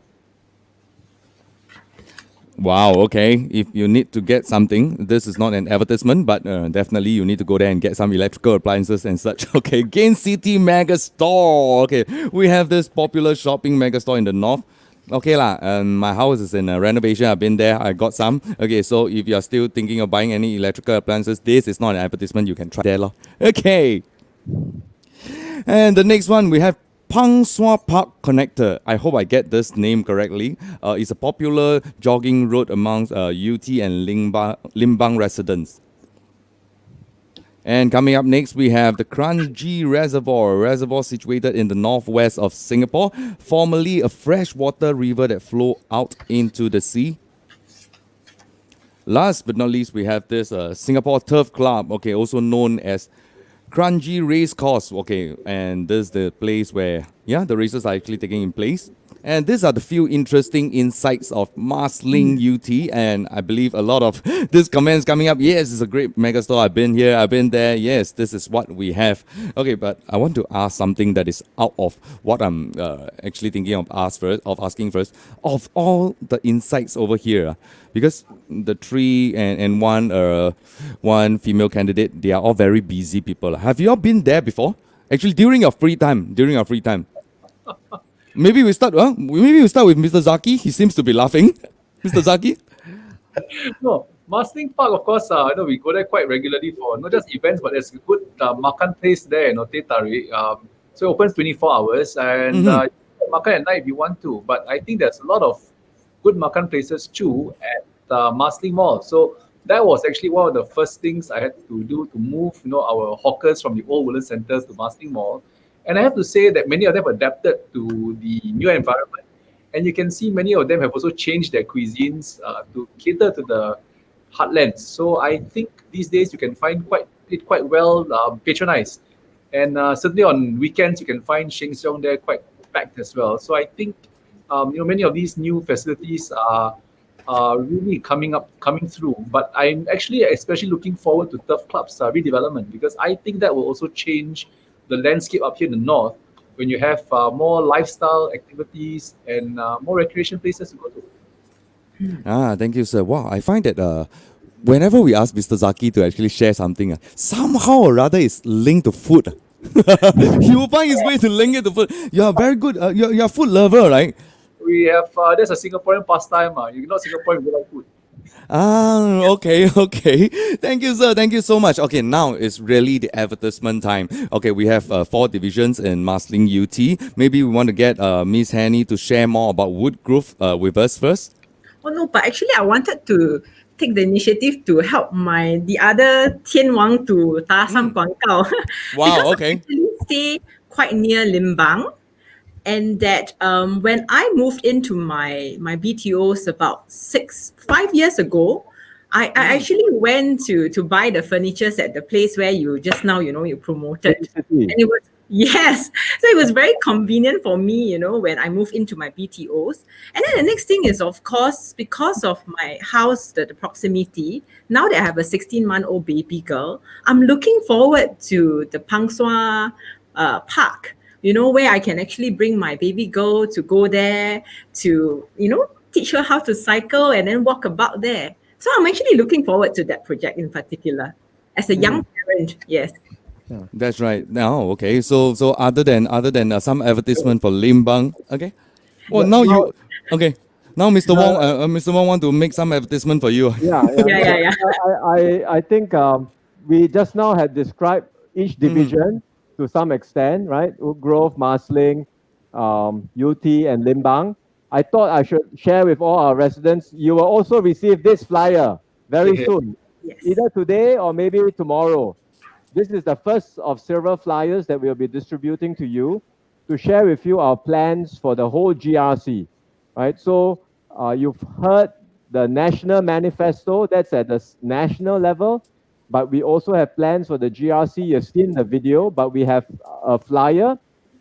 Wow, okay. If you need to get something, this is not an advertisement, but definitely you need to go there and get some electrical appliances and such. Okay, Gain City Mega Store. Okay, we have this popular shopping mega store in the north. Okay my house is in renovation. I've been there. I got some. Okay, so if you're still thinking of buying any electrical appliances, this is not an advertisement. You can try there. Okay. And the next one, we have 𝗠𝗿𝗀𝗶𝗶𝗶 Park Connector. I hope I get this name correctly. It's a popular jogging route amongst Yew Tee and Limbang residents. And coming up next, we have the Kranji Reservoir situated in the northwest of Singapore, formerly a freshwater river that flowed out into the sea. Last but not least, we have this Singapore Turf Club, okay, also known as Kranji Racecourse, okay, and this is the place where, the races are actually taking place. And these are the few interesting insights of Marsiling-Yew Tee, and I believe a lot of these comments coming up. Yes, it's a great megastore. I've been here, I've been there. Yes, this is what we have. Okay, but I want to ask something that is out of what I'm actually thinking of asking first. Of all the insights over here, because the three and one female candidate, they are all very busy people. Have you all been there before? Actually, during your free time. Maybe we start with Mr. Zaki. He seems to be laughing. Mr. Zaki? No, Marsiling Park, of course, we go there quite regularly for not just events, but there's a good makan place there, teh tarik. So it opens 24 hours, and makan at night if you want to. But I think there's a lot of good makan places too at Marsiling Mall. So that was actually one of the first things I had to do to move, our hawkers from the old Woodlands Centre to Marsiling Mall. And I have to say that many of them adapted to the new environment. And you can see many of them have also changed their cuisines to cater to the heartlands. So I think these days you can find it quite well patronized. And certainly on weekends, you can find Sheng Siong there quite packed as well. So I think many of these new facilities are really coming through. But I'm actually especially looking forward to Turf Club's redevelopment, because I think that will also change the landscape up here in the north when you have more lifestyle activities and more recreation places to go to. Thank you, sir. Wow, I find that whenever we ask Mr. Zaki to actually share something, somehow or rather it's linked to food. He will find his way to link it to food. You are very good. You're a food lover, right? We have that's a Singaporean pastime. You're not Singaporean, you like food. Okay. Thank you, sir. Thank you so much. Okay, now it's really the advertisement time. Okay, we have 4 divisions in Marsiling-Yew Tee. Maybe we want to get Miss Hanny to share more about Woodgrove with us first. Oh no, but actually I wanted to take the initiative to help the other 天王 to 打 some 广告. Wow, Because okay. I actually stay quite near Limbang. And that when I moved into my BTOs about 5 years ago, I actually went to buy the furnitures at the place where you just now, you promoted. And it was, yes. So it was very convenient for me, when I moved into my BTOs. And then the next thing is, of course, because of my house, the proximity, now that I have a 16-month-old baby girl, I'm looking forward to the Pangsua Park, where I can actually bring my baby girl to go there to, teach her how to cycle and then walk about there. So I'm actually looking forward to that project in particular. As a young parent, yes. That's right. Now, okay. So other than some advertisement for Limbang, okay. Well, now you, okay. Now Mr. Wong want to make some advertisement for you. Yeah. I think we just now had described each division to some extent, right? Woodgrove, Marsiling, Yew Tee, and Limbang. I thought I should share with all our residents. You will also receive this flyer very soon, either today or maybe tomorrow. This is the first of several flyers that we'll be distributing to you to share with you our plans for the whole GRC, right? So you've heard the national manifesto, that's at the national level, but we also have plans for the GRC. You've seen the video, but we have a flyer,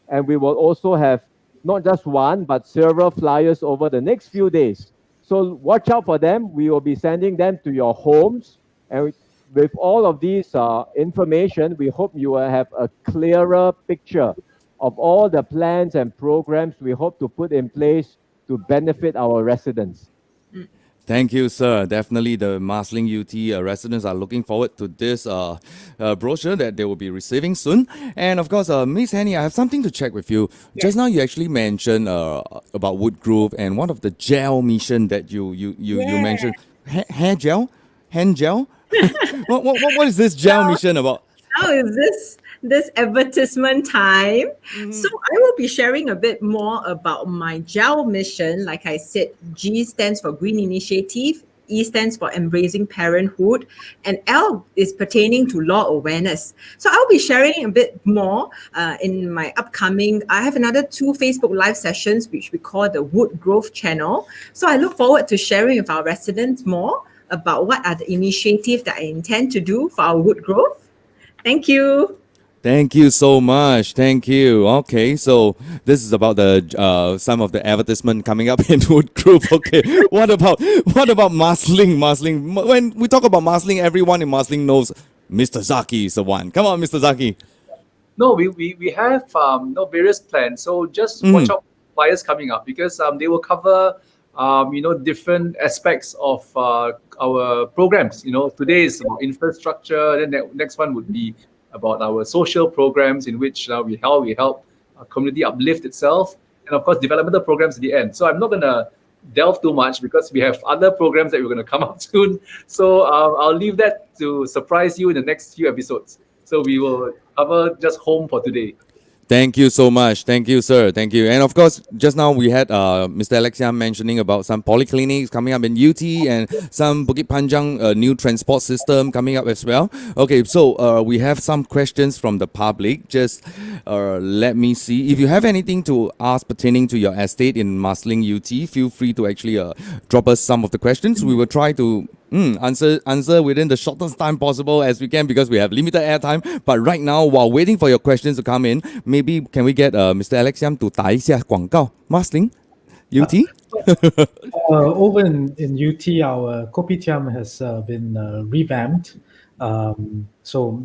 and we will also have not just one, but several flyers over the next few days. So watch out for them. We will be sending them to your homes, and with all of these information, we hope you will have a clearer picture of all the plans and programs we hope to put in place to benefit our residents. Thank you, sir. Definitely the Marsiling-Yew Tee residents are looking forward to this brochure that they will be receiving soon. And of course, Miss Hanny, I have something to check with you. Yes. Just now you actually mentioned about Woodgrove and one of the gel mission that you mentioned. Hair gel? Hand gel? what is this gel mission about? How is this advertisement time? So I will be sharing a bit more about my GEL mission. Like I said, G stands for Green Initiative, E stands for Embracing Parenthood, and L is pertaining to law awareness. So I'll be sharing a bit more in my upcoming, I have another 2 Facebook live sessions, which we call the Woodgrove channel. So I look forward to sharing with our residents more about what are the initiatives that I intend to do for our Woodgrove. Thank you. Thank you so much. Thank you. Okay, so this is about the some of the advertisement coming up in Woodgrove. Okay, what about Marsiling? Marsiling. When we talk about Marsiling, everyone in Marsiling knows Mr. Zaki is the one. Come on, Mr. Zaki. No, we have various plans. So just watch out for flyers coming up because they will cover different aspects of our programs. Today is about infrastructure. Then the next one would be about our social programs in which we help our community uplift itself, and of course developmental programs at the end. So I'm not going to delve too much because we have other programs that we're going to come out soon. So I'll leave that to surprise you in the next few episodes. So we will cover just home for today. Thank you so much. Thank you, sir. Thank you. And of course, just now we had Mr. Alexian mentioning about some polyclinics coming up in Yew Tee and some Bukit Panjang new transport system coming up as well. Okay, so we have some questions from the public. Just let me see. If you have anything to ask pertaining to your estate in Marsiling-Yew Tee, feel free to actually drop us some of the questions. We will try to answer within the shortest time possible as we can because we have limited airtime. But right now, while waiting for your questions to come in, maybe can we get Mr. Alexian to 打一下广告 Marsiling-Yew Tee? Over in UT, our kopitiam has been revamped. So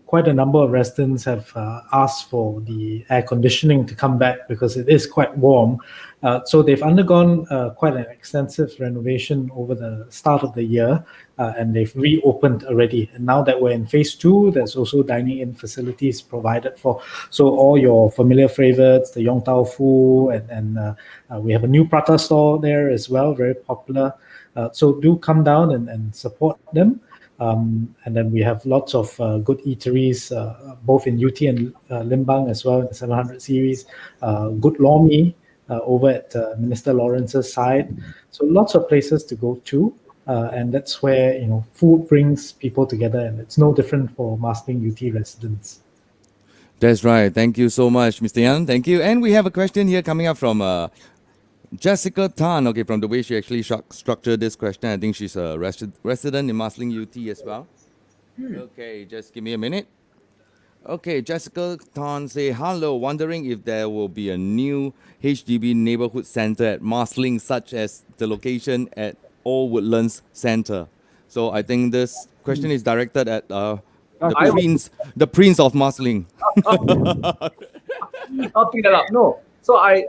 quite a number of residents have asked for the air conditioning to come back because it is quite warm. So they've undergone quite an extensive renovation over the start of the year, and they've reopened already. And now that we're in phase 2, there's also dining in facilities provided for. So all your familiar favorites, the 𝗺𝗵𝗶𝗶, and we have a new prata store there as well, very popular. So do come down and support them. And then we have lots of good eateries, both in UT and Limbang as well in the 700 series. Good lor-mee over at Minister Lawrence's side. So lots of places to go to. And that's where, food brings people together, and it's no different for Marsiling-Yew Tee residents. That's right. Thank you so much, Mr. Yan. Thank you. And we have a question here coming up from Jessica Tan. Okay, from the way she actually structured this question, I think she's a resident in Marsiling-Yew Tee as well. Okay, just give me a minute. Okay, Jessica Tan say, hello, wondering if there will be a new HDB neighborhood center at Marsiling, such as the location at Old Woodlands Center. So I think this question is directed at the Prince of Marsiling. I'll pick that up. No. So I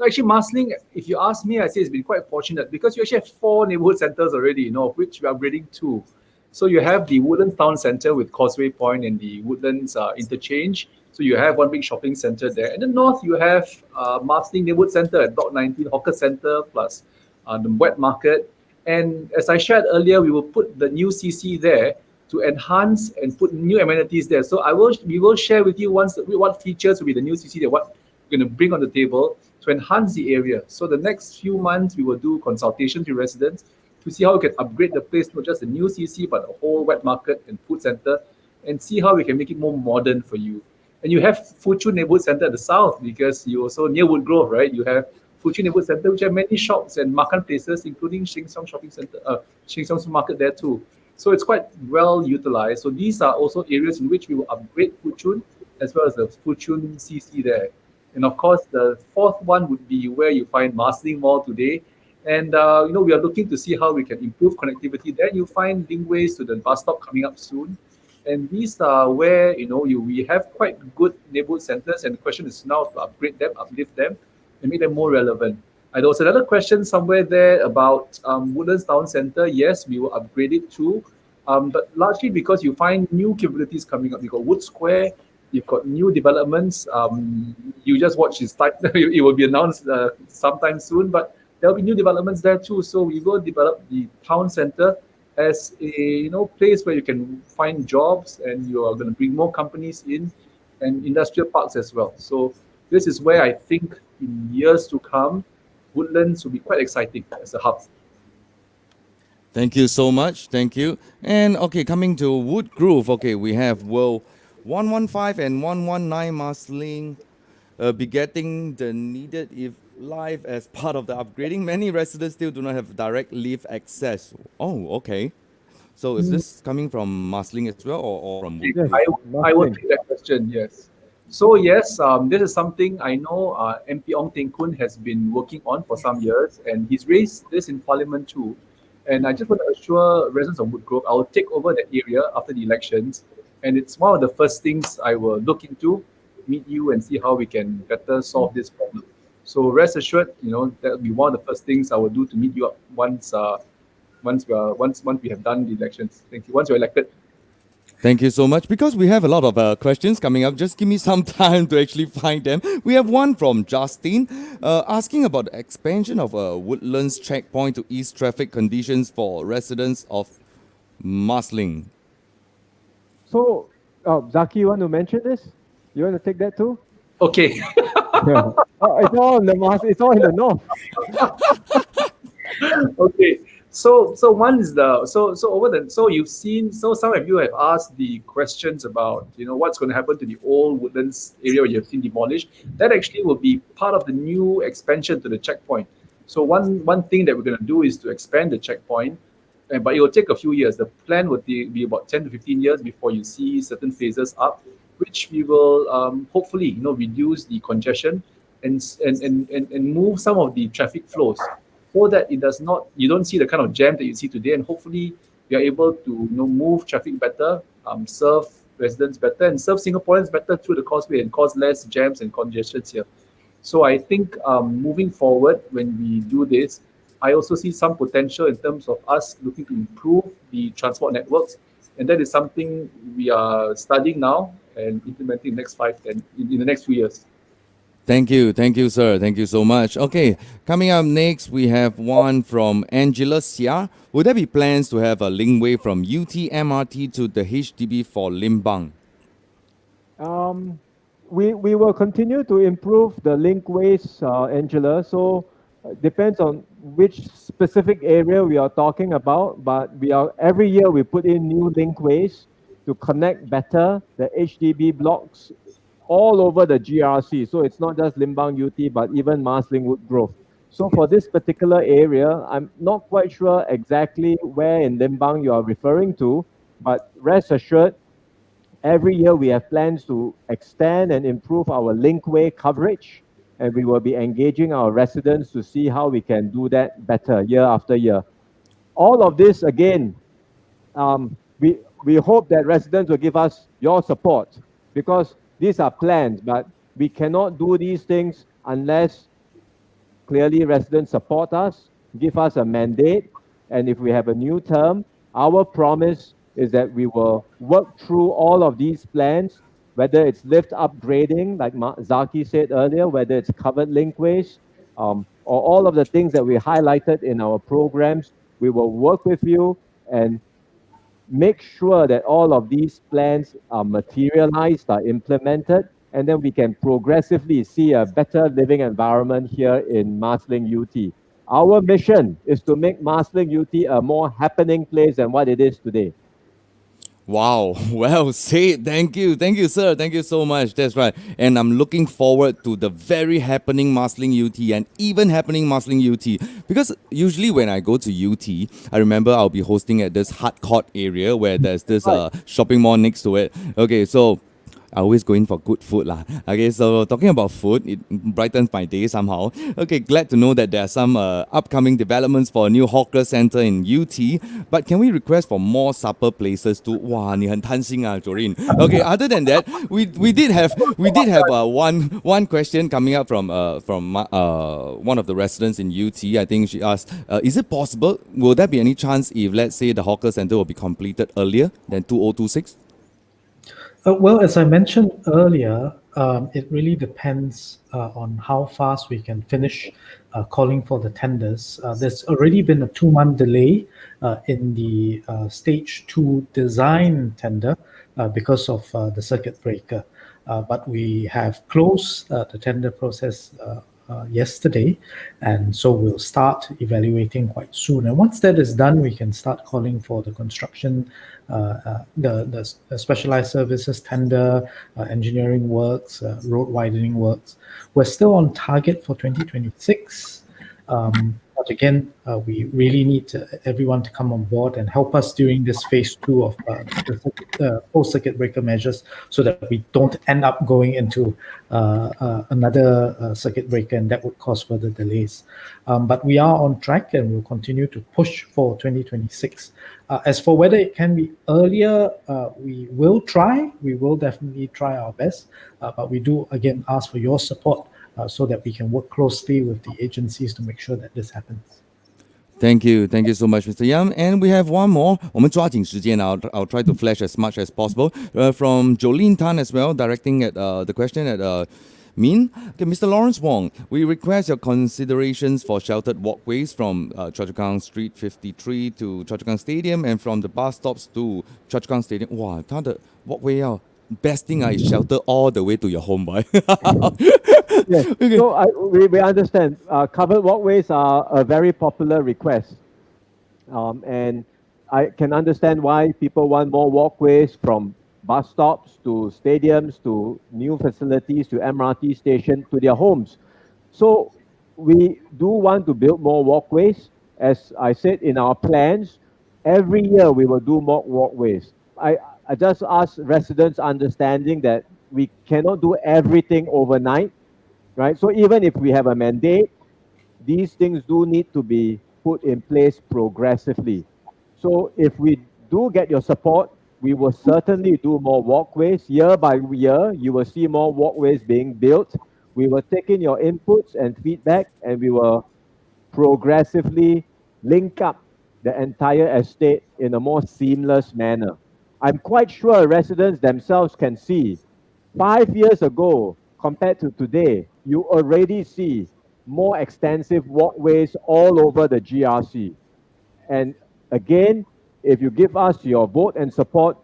actually, Marsiling, if you ask me, I say it's been quite fortunate because you actually have 4 neighborhood centers already, of which we're upgrading 2. So you have the Woodlands Town Center with Causeway Point and the Woodlands Interchange. So you have one big shopping center there. In the north, you have Marsiling Neighborhood Center at Block 19, Hawker Center, plus the wet market. And as I shared earlier, we will put the new CC there to enhance and put new amenities there. So we will share with you what features will be the new CC there, what we're going to bring on the table to enhance the area. So the next few months, we will do consultations with residents to see how we can upgrade the place, not just the new CC, but the whole wet market and food center, and see how we can make it more modern for you. And you have Fuchun Neighborhood Center at the south, because you also near Woodgrove, right? You have Fuchun Neighborhood Center, which have many shops and makan places, including Sheng Siong Shopping Center, Sheng Siong Supermarket there too. So it's quite well utilized. So these are also areas in which we will upgrade Fuchun, as well as the Fuchun CC there. And of course, the fourth one would be where you find Marsiling Mall today. And we are looking to see how we can improve connectivity there. You find linkways to the bus stop coming up soon. And these are where we have quite good neighborhood centers, and the question is now to upgrade them, uplift them, and make them more relevant. There was another question somewhere there about Woodlands Town Center. Yes, we will upgrade it too, but largely because you find new capabilities coming up. You've got Wood Square, you've got new developments. You just watch this type. It will be announced sometime soon, but there'll be new developments there too. So we will develop the town center as a place where you can find jobs, and you are going to bring more companies in, and industrial parks as well. So this is where I think in years to come, Woodlands will be quite exciting as a hub. Thank you so much. Thank you. And okay, coming to Woodgrove, okay, we have 115 and 119 Marsiling be getting the needed live as part of the upgrading. Many residents still do not have direct lift access. Oh, okay. So is this coming from Marsiling as well, or from Woodgrove? I will take that question, yes. So yes, this is something I know MP 𝗺𝗵𝗀𝗃𝗃 has been working on for some years, and he's raised this in Parliament too. And I just want to assure residents of Woodgrove, I will take over that area after the elections, and it's one of the first things I will look into, meet you and see how we can better solve this problem. So rest assured, that will be one of the first things I will do to meet you up once we have done the elections. Thank you. Once you're elected. Thank you so much. Because we have a lot of questions coming up, just give me some time to actually find them. We have one from Justin asking about the expansion of a Woodlands checkpoint to ease traffic conditions for residents of Marsiling. So, Zaki, you want to mention this? You want to take that too? Okay. Yeah. It's all in the it's all in the north. Okay. So one is you've seen, some of you have asked the questions about what's going to happen to the old Woodlands area where you have seen demolished. That actually will be part of the new expansion to the checkpoint. So one thing that we're going to do is to expand the checkpoint, but it will take a few years. The plan would be about 10 to 15 years before you see certain phases up, which we will hopefully reduce the congestion and move some of the traffic flows, so that you don't see the kind of jam that you see today, and hopefully we are able to move traffic better, serve residents better and serve Singaporeans better through the causeway and cause less jams and congestions here. So I think moving forward, when we do this, I also see some potential in terms of us looking to improve the transport networks. And that is something we are studying now and implementing in the next few years. Thank you, sir. Thank you so much. Okay, coming up next, we have one from Angela Xia. Would there be plans to have a linkway from UT MRT to the HDB for Limbang? We will continue to improve the linkways, Angela. So depends on which specific area we are talking about. But every year we put in new linkways to connect better the HDB blocks all over the GRC. So it's not just Limbang UT, but even Marsiling-Wood Grove. So for this particular area, I'm not quite sure exactly where in Limbang you are referring to, but rest assured, every year we have plans to extend and improve our linkway coverage, and we will be engaging our residents to see how we can do that better year after year. All of this, again, we hope that residents will give us your support, because these are plans, but we cannot do these things unless clearly residents support us, give us a mandate, and if we have a new term, our promise is that we will work through all of these plans, whether it's lift upgrading, like Zaki said earlier, whether it's covered linkways, or all of the things that we highlighted in our programs. We will work with you and make sure that all of these plans are materialized, are implemented, and then we can progressively see a better living environment here in Marsiling-Yew Tee. Our mission is to make Marsiling-Yew Tee a more happening place than what it is today. Wow, well said. Thank you, sir. Thank you so much. That's right. And I'm looking forward to the very happening Marsiling-Yew Tee and even happening Marsiling-Yew Tee, because usually when I go to UT, I remember I'll be hosting at this hard court area where there's this shopping mall next to it. Okay, so I always go in for good food lah. Okay, so talking about food, it brightens my day somehow. Okay, glad to know that there are some upcoming developments for a new hawker center in UT. But can we request for more supper places too? Wow, 你很贪心啊, Joreen. Okay, other than that, we did have one question coming up from one of the residents in UT. I think she asked, is it possible? Will there be any chance if, let's say, the hawker center will be completed earlier than 2026? Well, as I mentioned earlier, it really depends on how fast we can finish calling for the tenders. There's already been a 2-month delay in the stage 2 design tender because of the circuit breaker. But we have closed the tender process yesterday, and so we'll start evaluating quite soon. And once that is done, we can start calling for the construction, the specialized services tender, engineering works, road widening works. We're still on target for 2026. But again, we really need everyone to come on board and help us during this phase 2 of the post-circuit breaker measures, so that we don't end up going into another circuit breaker, and that would cause further delays. But we are on track, and we'll continue to push for 2026. As for whether it can be earlier, we will try. We will definitely try our best. But we do, again, ask for your support so that we can work closely with the agencies to make sure that this happens. Thank you so much, Mr. Yam. And we have one more. 我们抓紧时间, I'll try to flash as much as possible. From Jolene Tan as well, directing at the question at Min. Okay, Mr. Lawrence Wong, we request your considerations for sheltered walkways from Choa Chu Kang Street 53 to Choa Chu Kang Stadium, and from the bus stops to Choa Chu Kang Stadium. 哇，它的 walkway 要 best thing is shelter all the way to your home, boy. Yes. Okay. So we understand. Covered walkways are a very popular request. And I can understand why people want more walkways from bus stops to stadiums to new facilities to MRT station to their homes. So we do want to build more walkways. As I said in our plans, every year we will do more walkways. I just ask residents understanding that we cannot do everything overnight, right? So even if we have a mandate, these things do need to be put in place progressively. So if we do get your support, we will certainly do more walkways. Year by year, you will see more walkways being built. We will take in your inputs and feedback, and we will progressively link up the entire estate in a more seamless manner. I'm quite sure residents themselves can see 5 years ago compared to today, you already see more extensive walkways all over the GRC. And again, if you give us your vote and support,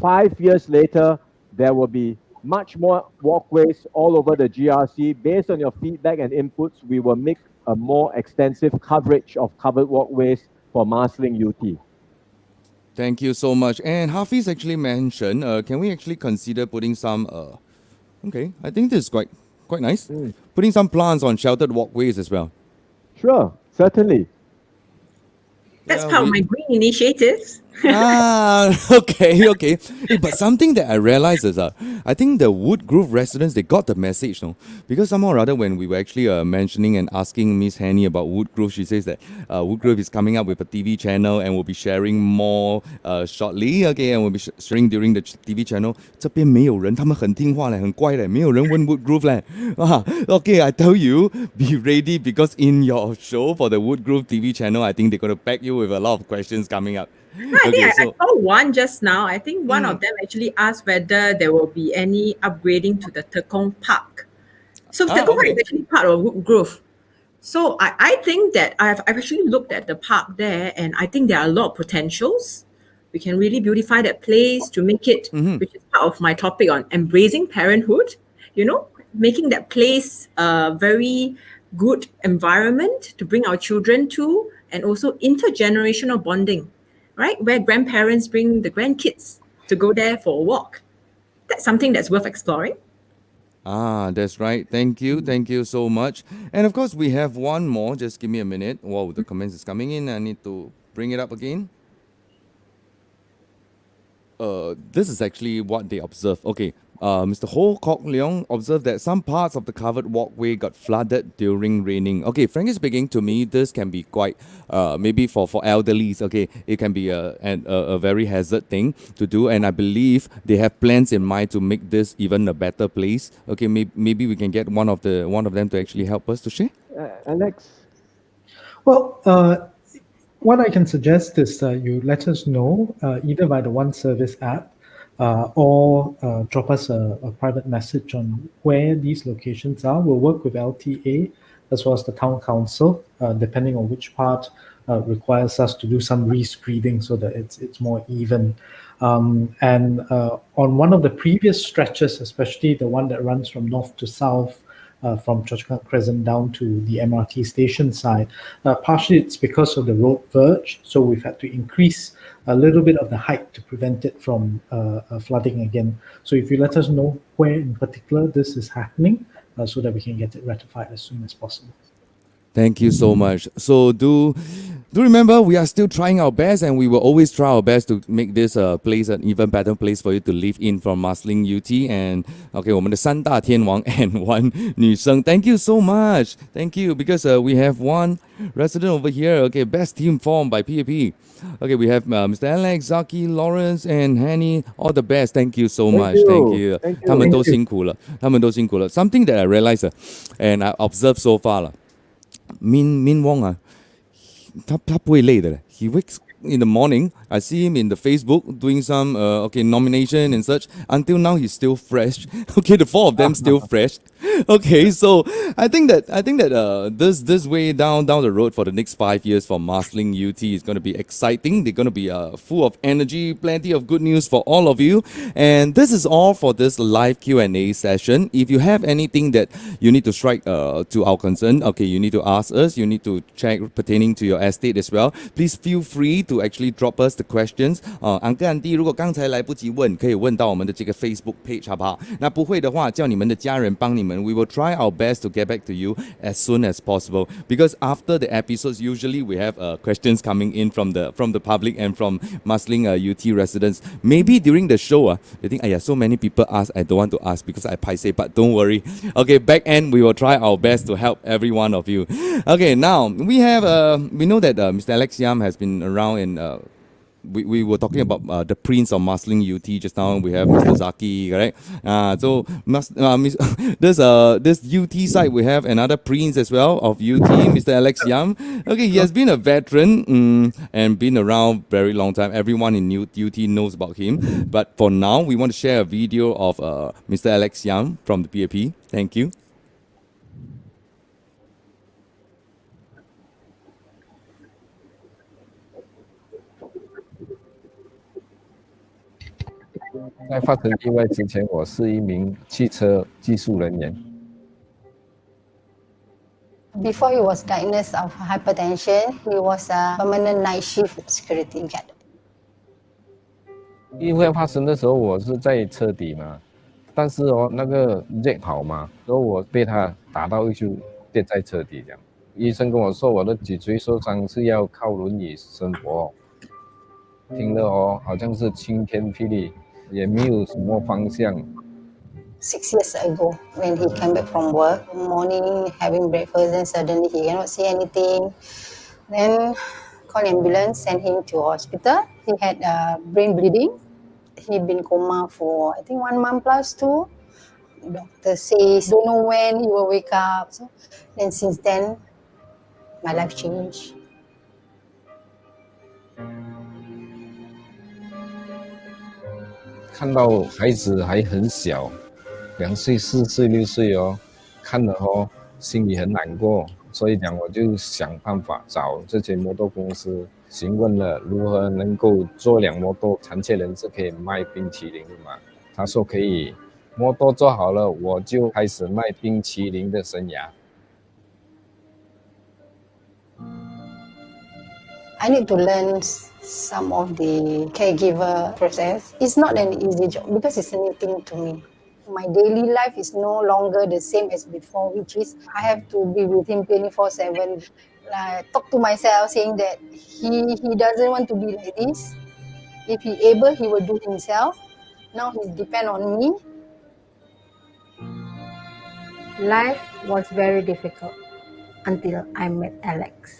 5 years later, there will be much more walkways all over the GRC. Based on your feedback and inputs, we will make a more extensive coverage of covered walkways for Marsiling-Yew Tee. Thank you so much. And Hafiz actually mentioned, can we actually consider putting some, okay, I think this is quite nice. Putting some plants on sheltered walkways as well. Sure, certainly. That's part of my green initiatives. Okay. Hey, but something that I realized is, I think the Woodgrove residents, they got the message, no? Because somehow or other, when we were actually mentioning and asking Miss Henny about Woodgrove, she says that Woodgrove is coming up with a TV channel and will be sharing more shortly, okay, and will be sharing during the TV channel. 这边没有人，他们很听话嘞，很乖嘞，没有人问 Woodgrove 嘞。Okay, I tell you, be ready because in your show for the Woodgrove TV channel, I think they're going to pack you with a lot of questions coming up. I think I saw one just now. I think one of them actually asked whether there will be any upgrading to the Tekong Park. So Tekong Park is actually part of Woodgrove. So I think that I've actually looked at the park there, and I think there are a lot of potentials. We can really beautify that place to make it, which is part of my topic on embracing parenthood, making that place a very good environment to bring our children to, and also intergenerational bonding. Right? Where grandparents bring the grandkids to go there for a walk. That's something that's worth exploring. That's right. Thank you so much. And of course, we have one more. Just give me a minute. Wow, the comments is coming in. I need to bring it up again. This is actually what they observed. Okay, Mr. 𝗺𝗆𝗶𝗶𝗶𝗬 observed that some parts of the covered walkway got flooded during raining. Okay, frankly speaking, to me, this can be quite, maybe for elderlies, okay, it can be a very hazard thing to do. And I believe they have plans in mind to make this even a better place. Okay, maybe we can get one of them to actually help us to share. Alex? Well, what I can suggest is you let us know either by the One Service app or drop us a private message on where these locations are. We'll work with LTA as well as the town council, depending on which part requires us to do some rescreeding so that it's more even. And on one of the previous stretches, especially the one that runs from north to south, from Choa Chu Kang Crescent down to the MRT station side. Partially it's because of the road verge, so we've had to increase a little bit of the height to prevent it from flooding again. So if you let us know where in particular this is happening, so that we can get it rectified as soon as possible. Thank you so much. So do remember, we are still trying our best, and we will always try our best to make this place an even better place for you to live in from Marsiling-Yew Tee. And okay, 我们的三大天王 and one 女生. Thank you so much. Thank you, because we have one resident over here. Okay, best team formed by PAP. Okay, we have Mr. Alex, Zaki, Lawrence, and Henny. All the best. Thank you so much. Thank you. 他们都辛苦了. Something that I realized and I observed so far Min Wong 他不会累的嘞. He wakes in the morning. I see him in the Facebook doing some nomination and such. Until now, he's still fresh. Okay, the four of them still fresh. Okay, so I think that this way down the road for the next 5 years for Marsiling-Yew Tee is going to be exciting. They're going to be full of energy, plenty of good news for all of you. And this is all for this live Q&A session. If you have anything that you need to strike to our concern, okay, you need to ask us. You need to check pertaining to your estate as well. Please feel free to actually drop us the questions. Uncle Auntie 如果刚才来不及问，可以问到我们的这个 Facebook page 好不好？那不会的话，叫你们的家人帮你们。We will try our best to get back to you as soon as possible. Because after the episodes, usually we have questions coming in from the public and from Marsiling-Yew Tee residents. Maybe during the show, they think, so many people ask, I don't want to ask because I paiseh, but don't worry. Okay, back end, we will try our best to help every one of you. Okay, now we have, we know that Mr. Alex Yam has been around in we were talking about the Prince of Marsiling-Yew Tee just now. We have Mr. Zaki, correct? This UT side, we have another Prince as well of UT, Mr. Alex Yam. Okay, he has been a veteran and been around very long time. Everyone in UT knows about him. But for now, we want to share a video of Mr. Alex Yam from the PAP. Thank you. 在发生意外之前，我是一名汽车技术人员。Before he was diagnosed of hypertension, he was a permanent night shift security guard. 意外发生的时候，我是在车底嘛，但是那个 Jack 跑嘛，然后我被他打到就跌在车底这样。医生跟我说我的脊椎受伤是要靠轮椅生活，听了好像是晴天霹雳，也没有什么方向。6 years ago, when he came back from work, morning having breakfast, then suddenly he cannot see anything. Then call ambulance, send him to hospital. He had brain bleeding. He'd been coma for I think 1 month plus too. Doctor says don't know when he will wake up. So then since then, my life changed. 看到孩子还很小，2岁、4岁、6岁看了心里很难过，所以讲我就想办法找这些摩托公司询问了如何能够做辆摩托，残缺人士可以卖冰淇淋的嘛。他说可以，摩托做好了，我就开始卖冰淇淋的生涯。I need to learn some of the caregiver process. It's not an easy job because it's a new thing to me. My daily life is no longer the same as before, which is I have to be with him 24/7. Talk to myself saying that he doesn't want to be like this. If he able, he will do himself. Now he depend on me. Life was very difficult until I met Alex.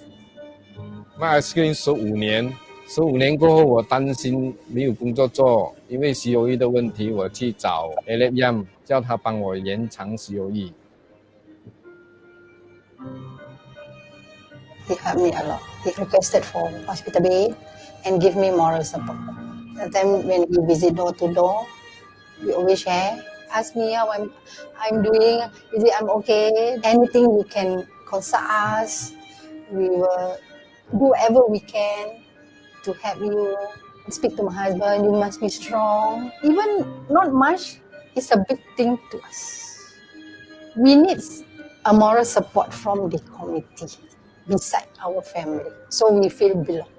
卖 ice cream 15年，15年过后，我担心没有工作做，因为石油液的问题，我去找 Alex Yam， 叫他帮我延长石油液。He helped me a lot. He requested for hospital bed and give me moral support. Sometimes when he visit door to door, we always share. Ask me how I'm doing. Is it I'm okay? Anything you can consult us. We will do whatever we can to help you. Speak to my husband. You must be strong. Even not much is a big thing to us. We need a moral support from the community beside our family, so we feel belong.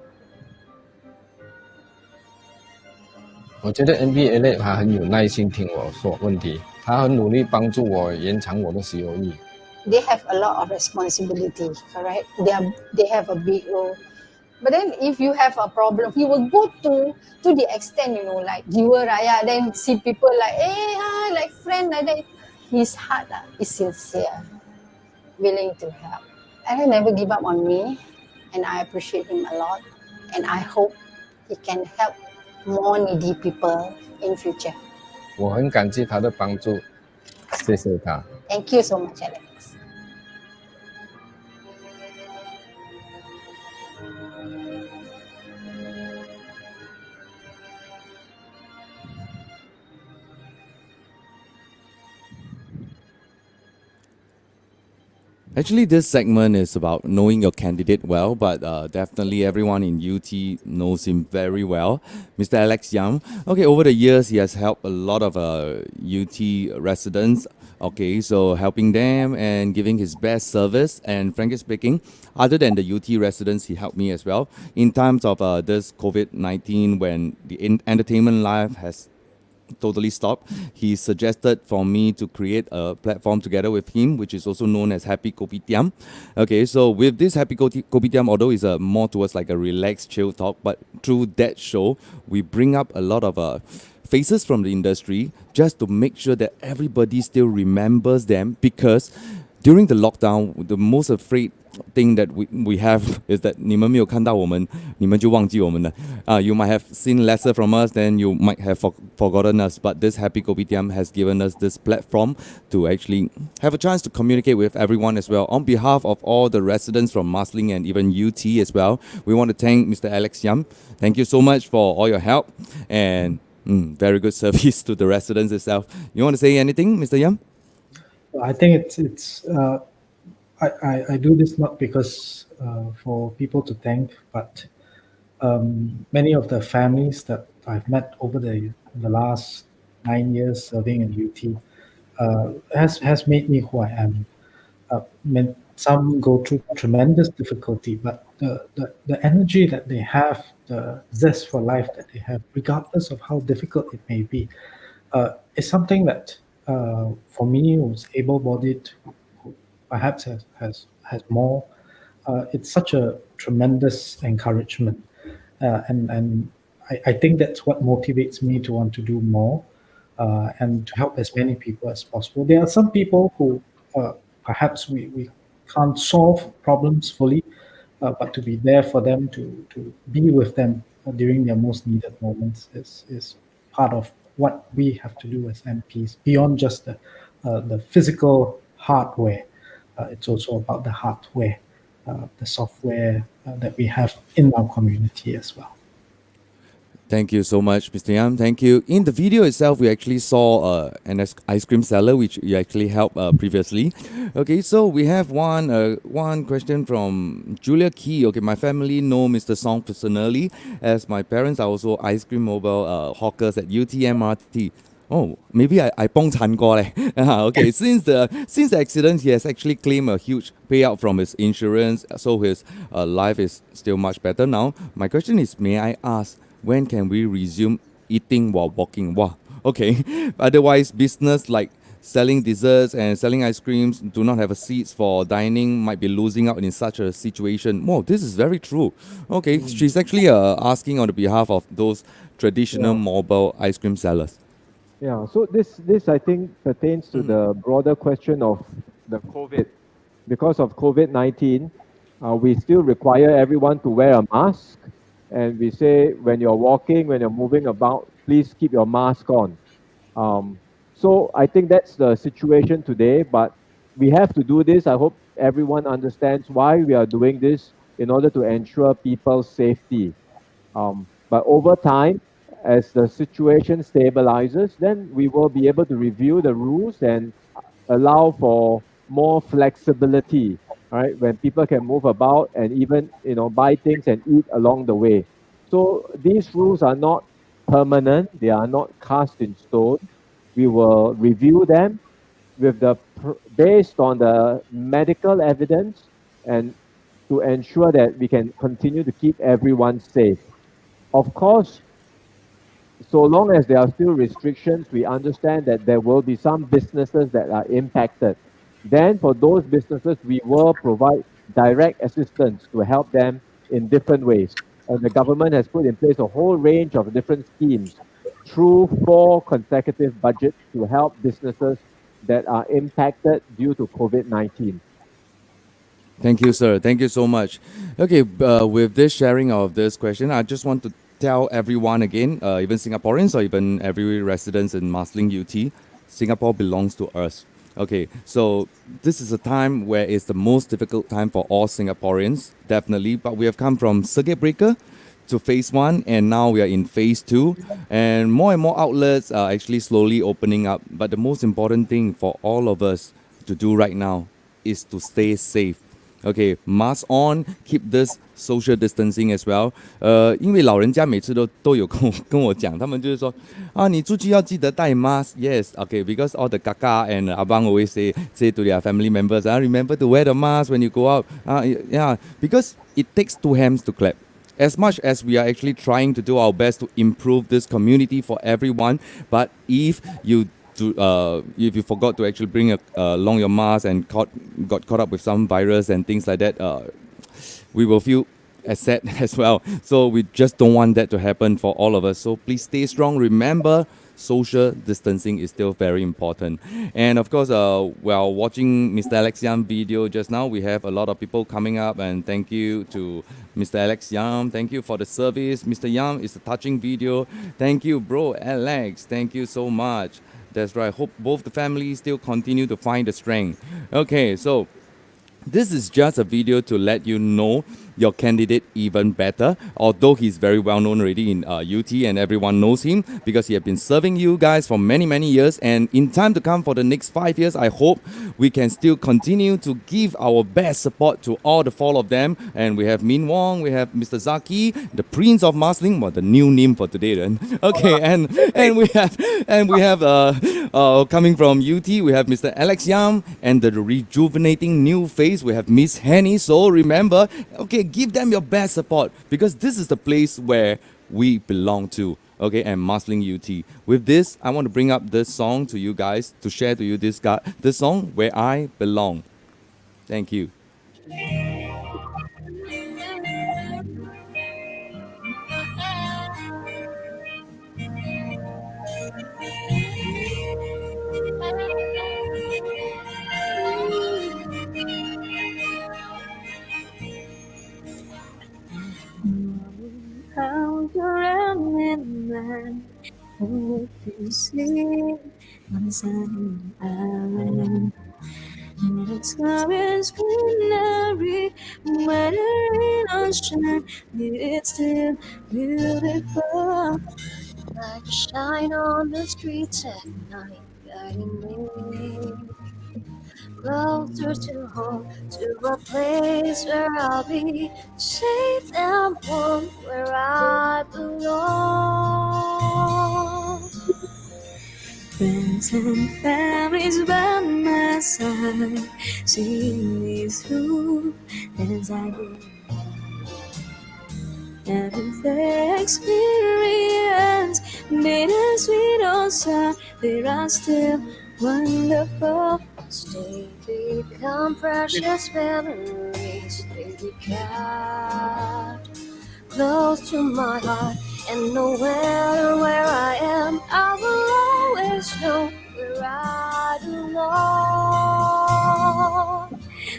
我觉得 NBLA 他很有耐心听我说问题，他很努力帮助我延长我的石油液。They have a lot of responsibility, correct? They have a big role. But then if you have a problem, he will go to the extent, like Jiwa Raya, then see people like, hey, hi, like friend, like that. His heart is sincere, willing to help. And he never give up on me, and I appreciate him a lot. And I hope he can help more needy people in future. 我很感激他的帮助，谢谢他。Thank you so much, Alex. Actually, this segment is about knowing your candidate well, but definitely everyone in UT knows him very well. Mr. Alex Yam. Okay, over the years, he has helped a lot of UT residents. Okay, so helping them and giving his best service. And frankly speaking, other than the UT residents, he helped me as well. In times of this COVID-19, when the entertainment life has totally stopped, he suggested for me to create a platform together with him, which is also known as Happy Kopitiam. Okay, so with this Happy Kopitiam, although it's more towards like a relaxed chill talk, but through that show, we bring up a lot of faces from the industry just to make sure that everybody still remembers them, because during the lockdown, the most afraid thing that we have is that 你们没有看到我们，你们就忘记我们了。You might have seen lesser from us, then you might have forgotten us. But this Happy Kopitiam has given us this platform to actually have a chance to communicate with everyone as well. On behalf of all the residents from Marsiling and even UT as well, we want to thank Mr. Alex Yam. Thank you so much for all your help and very good service to the residents itself. You want to say anything, Mr. Yam? I think I do this not because for people to thank, but many of the families that I've met over the last 9 years serving in UT has made me who I am. Some go through tremendous difficulty, but the energy that they have, the zest for life that they have, regardless of how difficult it may be, is something that for me, who's able-bodied, who perhaps has more, it's such a tremendous encouragement, and I think that's what motivates me to want to do more and to help as many people as possible. There are some people who perhaps we can't solve problems fully, but to be there for them, to be with them during their most needed moments is part of what we have to do as MPs, beyond just the physical hardware. It's also about the hardware, the software that we have in our community as well. Thank you so much, Mr. Yam. Thank you. In the video itself, we actually saw an ice cream seller, which you actually helped previously. Okay, so we have one question from Julia Key. Okay, my family know Mr. Song personally, as my parents are also ice cream mobile hawkers at UTMRT. Oh, maybe I 幫襯過咧. Okay, since the accident, he has actually claimed a huge payout from his insurance, so his life is still much better now. My question is, may I ask, when can we resume eating while walking? Wow, okay. Otherwise, business like selling desserts and selling ice creams do not have a seats for dining, might be losing out in such a situation. Wow, this is very true. Okay, she's actually asking on the behalf of those traditional mobile ice cream sellers. Yeah, so this I think pertains to the broader question of the COVID. Because of COVID-19, we still require everyone to wear a mask. And we say, when you're walking, when you're moving about, please keep your mask on. So I think that's the situation today, but we have to do this. I hope everyone understands why we are doing this, in order to ensure people's safety. But over time, as the situation stabilizes, then we will be able to review the rules and allow for more flexibility, right? When people can move about and even, buy things and eat along the way. So these rules are not permanent. They are not cast in stone. We will review them based on the medical evidence and to ensure that we can continue to keep everyone safe. Of course, so long as there are still restrictions, we understand that there will be some businesses that are impacted. Then for those businesses, we will provide direct assistance to help them in different ways. And the government has put in place a whole range of different schemes through 4 consecutive budgets to help businesses that are impacted due to COVID-19. Thank you, sir. Thank you so much. Okay, with this sharing of this question, I just want to tell everyone again, even Singaporeans or even every residents in Marsiling-Yew Tee, Singapore belongs to us. Okay, so this is a time where it's the most difficult time for all Singaporeans, definitely. But we have come from circuit breaker to phase 1, and now we are in phase 2. And more outlets are actually slowly opening up. But the most important thing for all of us to do right now is to stay safe. Okay, mask on, keep this social distancing as well. 因为老人家每次都有跟我讲，他们就是说你出去要记得戴 mask. Yes, okay, because all the kaka and abang always say to their family members, remember to wear the mask when you go out. Yeah, because it takes 2 hands to clap. As much as we are actually trying to do our best to improve this community for everyone, but if you forgot to actually bring along your mask and got caught up with some virus and things like that, we will feel sad as well. So we just don't want that to happen for all of us. So please stay strong. Remember social distancing is still very important. And of course, while watching Mr. Alex Yam video just now, we have a lot of people coming up, and thank you to Mr. Alex Yam. Thank you for the service. Mr. Yam, it's a touching video. Thank you, bro, Alex. Thank you so much. That's right. Hope both the families still continue to find the strength. Okay, so this is just a video to let you know your candidate even better, although he's very well known already in UT and everyone knows him because he has been serving you guys for many, many years. And in time to come for the next 5 years, I hope we can still continue to give our best support to all the four of them. And we have Min Wong, we have Mr. Zaki, the Prince of Marsiling, well, the new name for today then. Okay, and we have coming from UT, we have Mr. Alex Yam, and the rejuvenating new face, we have Miss Henny. So remember, okay, give them your best support because this is the place where we belong to. Okay, and Marsiling-Yew Tee. With this, I want to bring up this song to you guys to share to you this song, Where I Belong. Thank you. How you remember what you see on the island. And it's always greenery, when the rain on shine, it's still beautiful. Like shine on the streets at night, guiding me closer to home, to a place where I'll be safe and warm, where I belong. Friends and families by my side, see me through as I go. And their experience made us sweet on side, they are still wonderful. Stay, become precious memories. They be kept close to my heart. And no matter where I am, I will always know where I belong.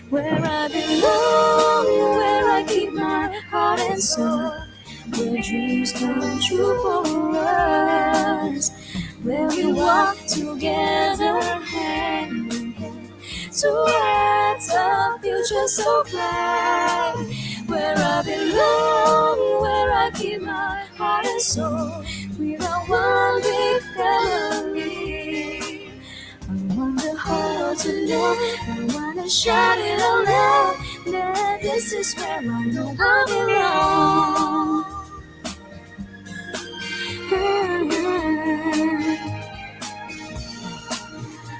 Where I belong, where I keep my heart and soul. Where dreams come true for us. Where we walk together hand in hand towards a future so bright. Where I belong, where I keep my heart and soul. We are one big family. I want the whole to know, I want to shout it out loud, that this is where I know I belong.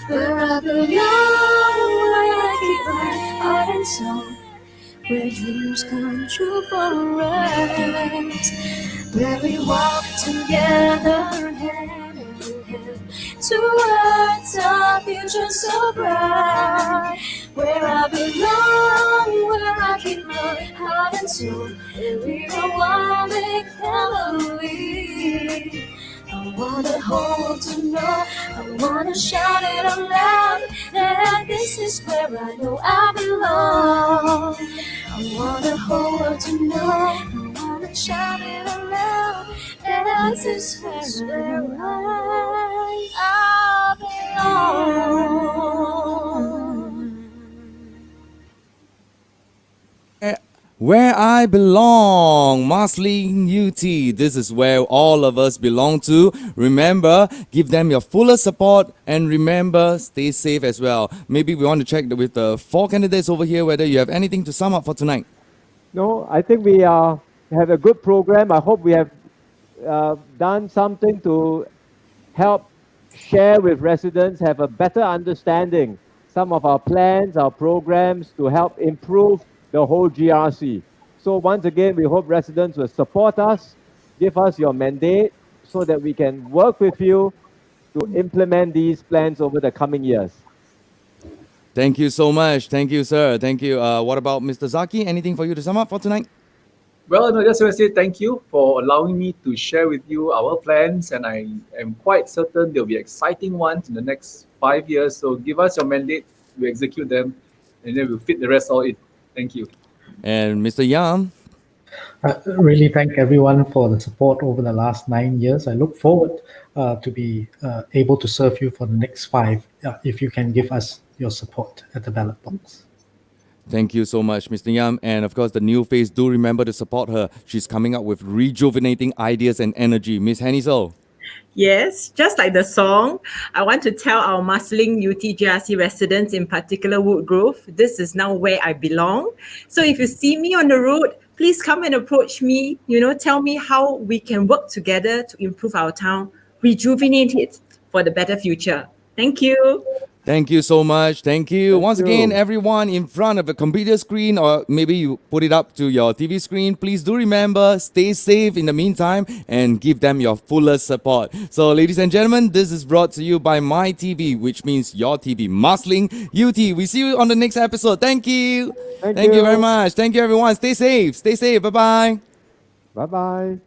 Where I belong, where I keep my heart and soul. Where dreams come true for us. Where we walk together hand in hand towards a future so bright. Where I belong, where I keep my heart and soul. And we are one big family. I wanna hold to know, I wanna shout it out loud, that this is where I know I belong. I wanna hold to know, I wanna shout it out loud, that this is where I belong. Where I belong, Marsiling-Yew Tee. This is where all of us belong to. Remember, give them your fullest support, and remember, stay safe as well. Maybe we want to check with the four candidates over here whether you have anything to sum up for tonight. No, I think we have a good program. I hope we have done something to help share with residents, have a better understanding some of our plans, our programs to help improve the whole GRC. So once again, we hope residents will support us, give us your mandate so that we can work with you to implement these plans over the coming years. Thank you so much. Thank you, sir. Thank you. What about Mr. Zaki? Anything for you to sum up for tonight? Well, no, just want to say thank you for allowing me to share with you our plans, and I am quite certain there'll be exciting ones in the next 5 years. So give us your mandate, we execute them, and then we'll fit the rest all in. Thank you. And Mr. Yam. Really thank everyone for the support over the last 9 years. I look forward to be able to serve you for the next 5 if you can give us your support at the ballot box. Thank you so much, Mr. Yam. And of course, the new face, do remember to support her. She's coming up with rejuvenating ideas and energy. Miss Henny-So. Yes, just like the song, I want to tell our Marsiling-Yew Tee GRC residents, in particular Woodgrove, this is now where I belong. So if you see me on the road, please come and approach me, tell me how we can work together to improve our town, rejuvenate it for the better future. Thank you. Thank you so much. Thank you. Once again, everyone in front of a computer screen, or maybe you put it up to your TV screen, please do remember, stay safe in the meantime and give them your fullest support. So, ladies and gentlemen, this is brought to you by MyTV, which means your TV, Marsiling-Yew Tee. We see you on the next episode. Thank you. Thank you very much. Thank you, everyone. Stay safe. Stay safe. Bye-bye. Bye-bye.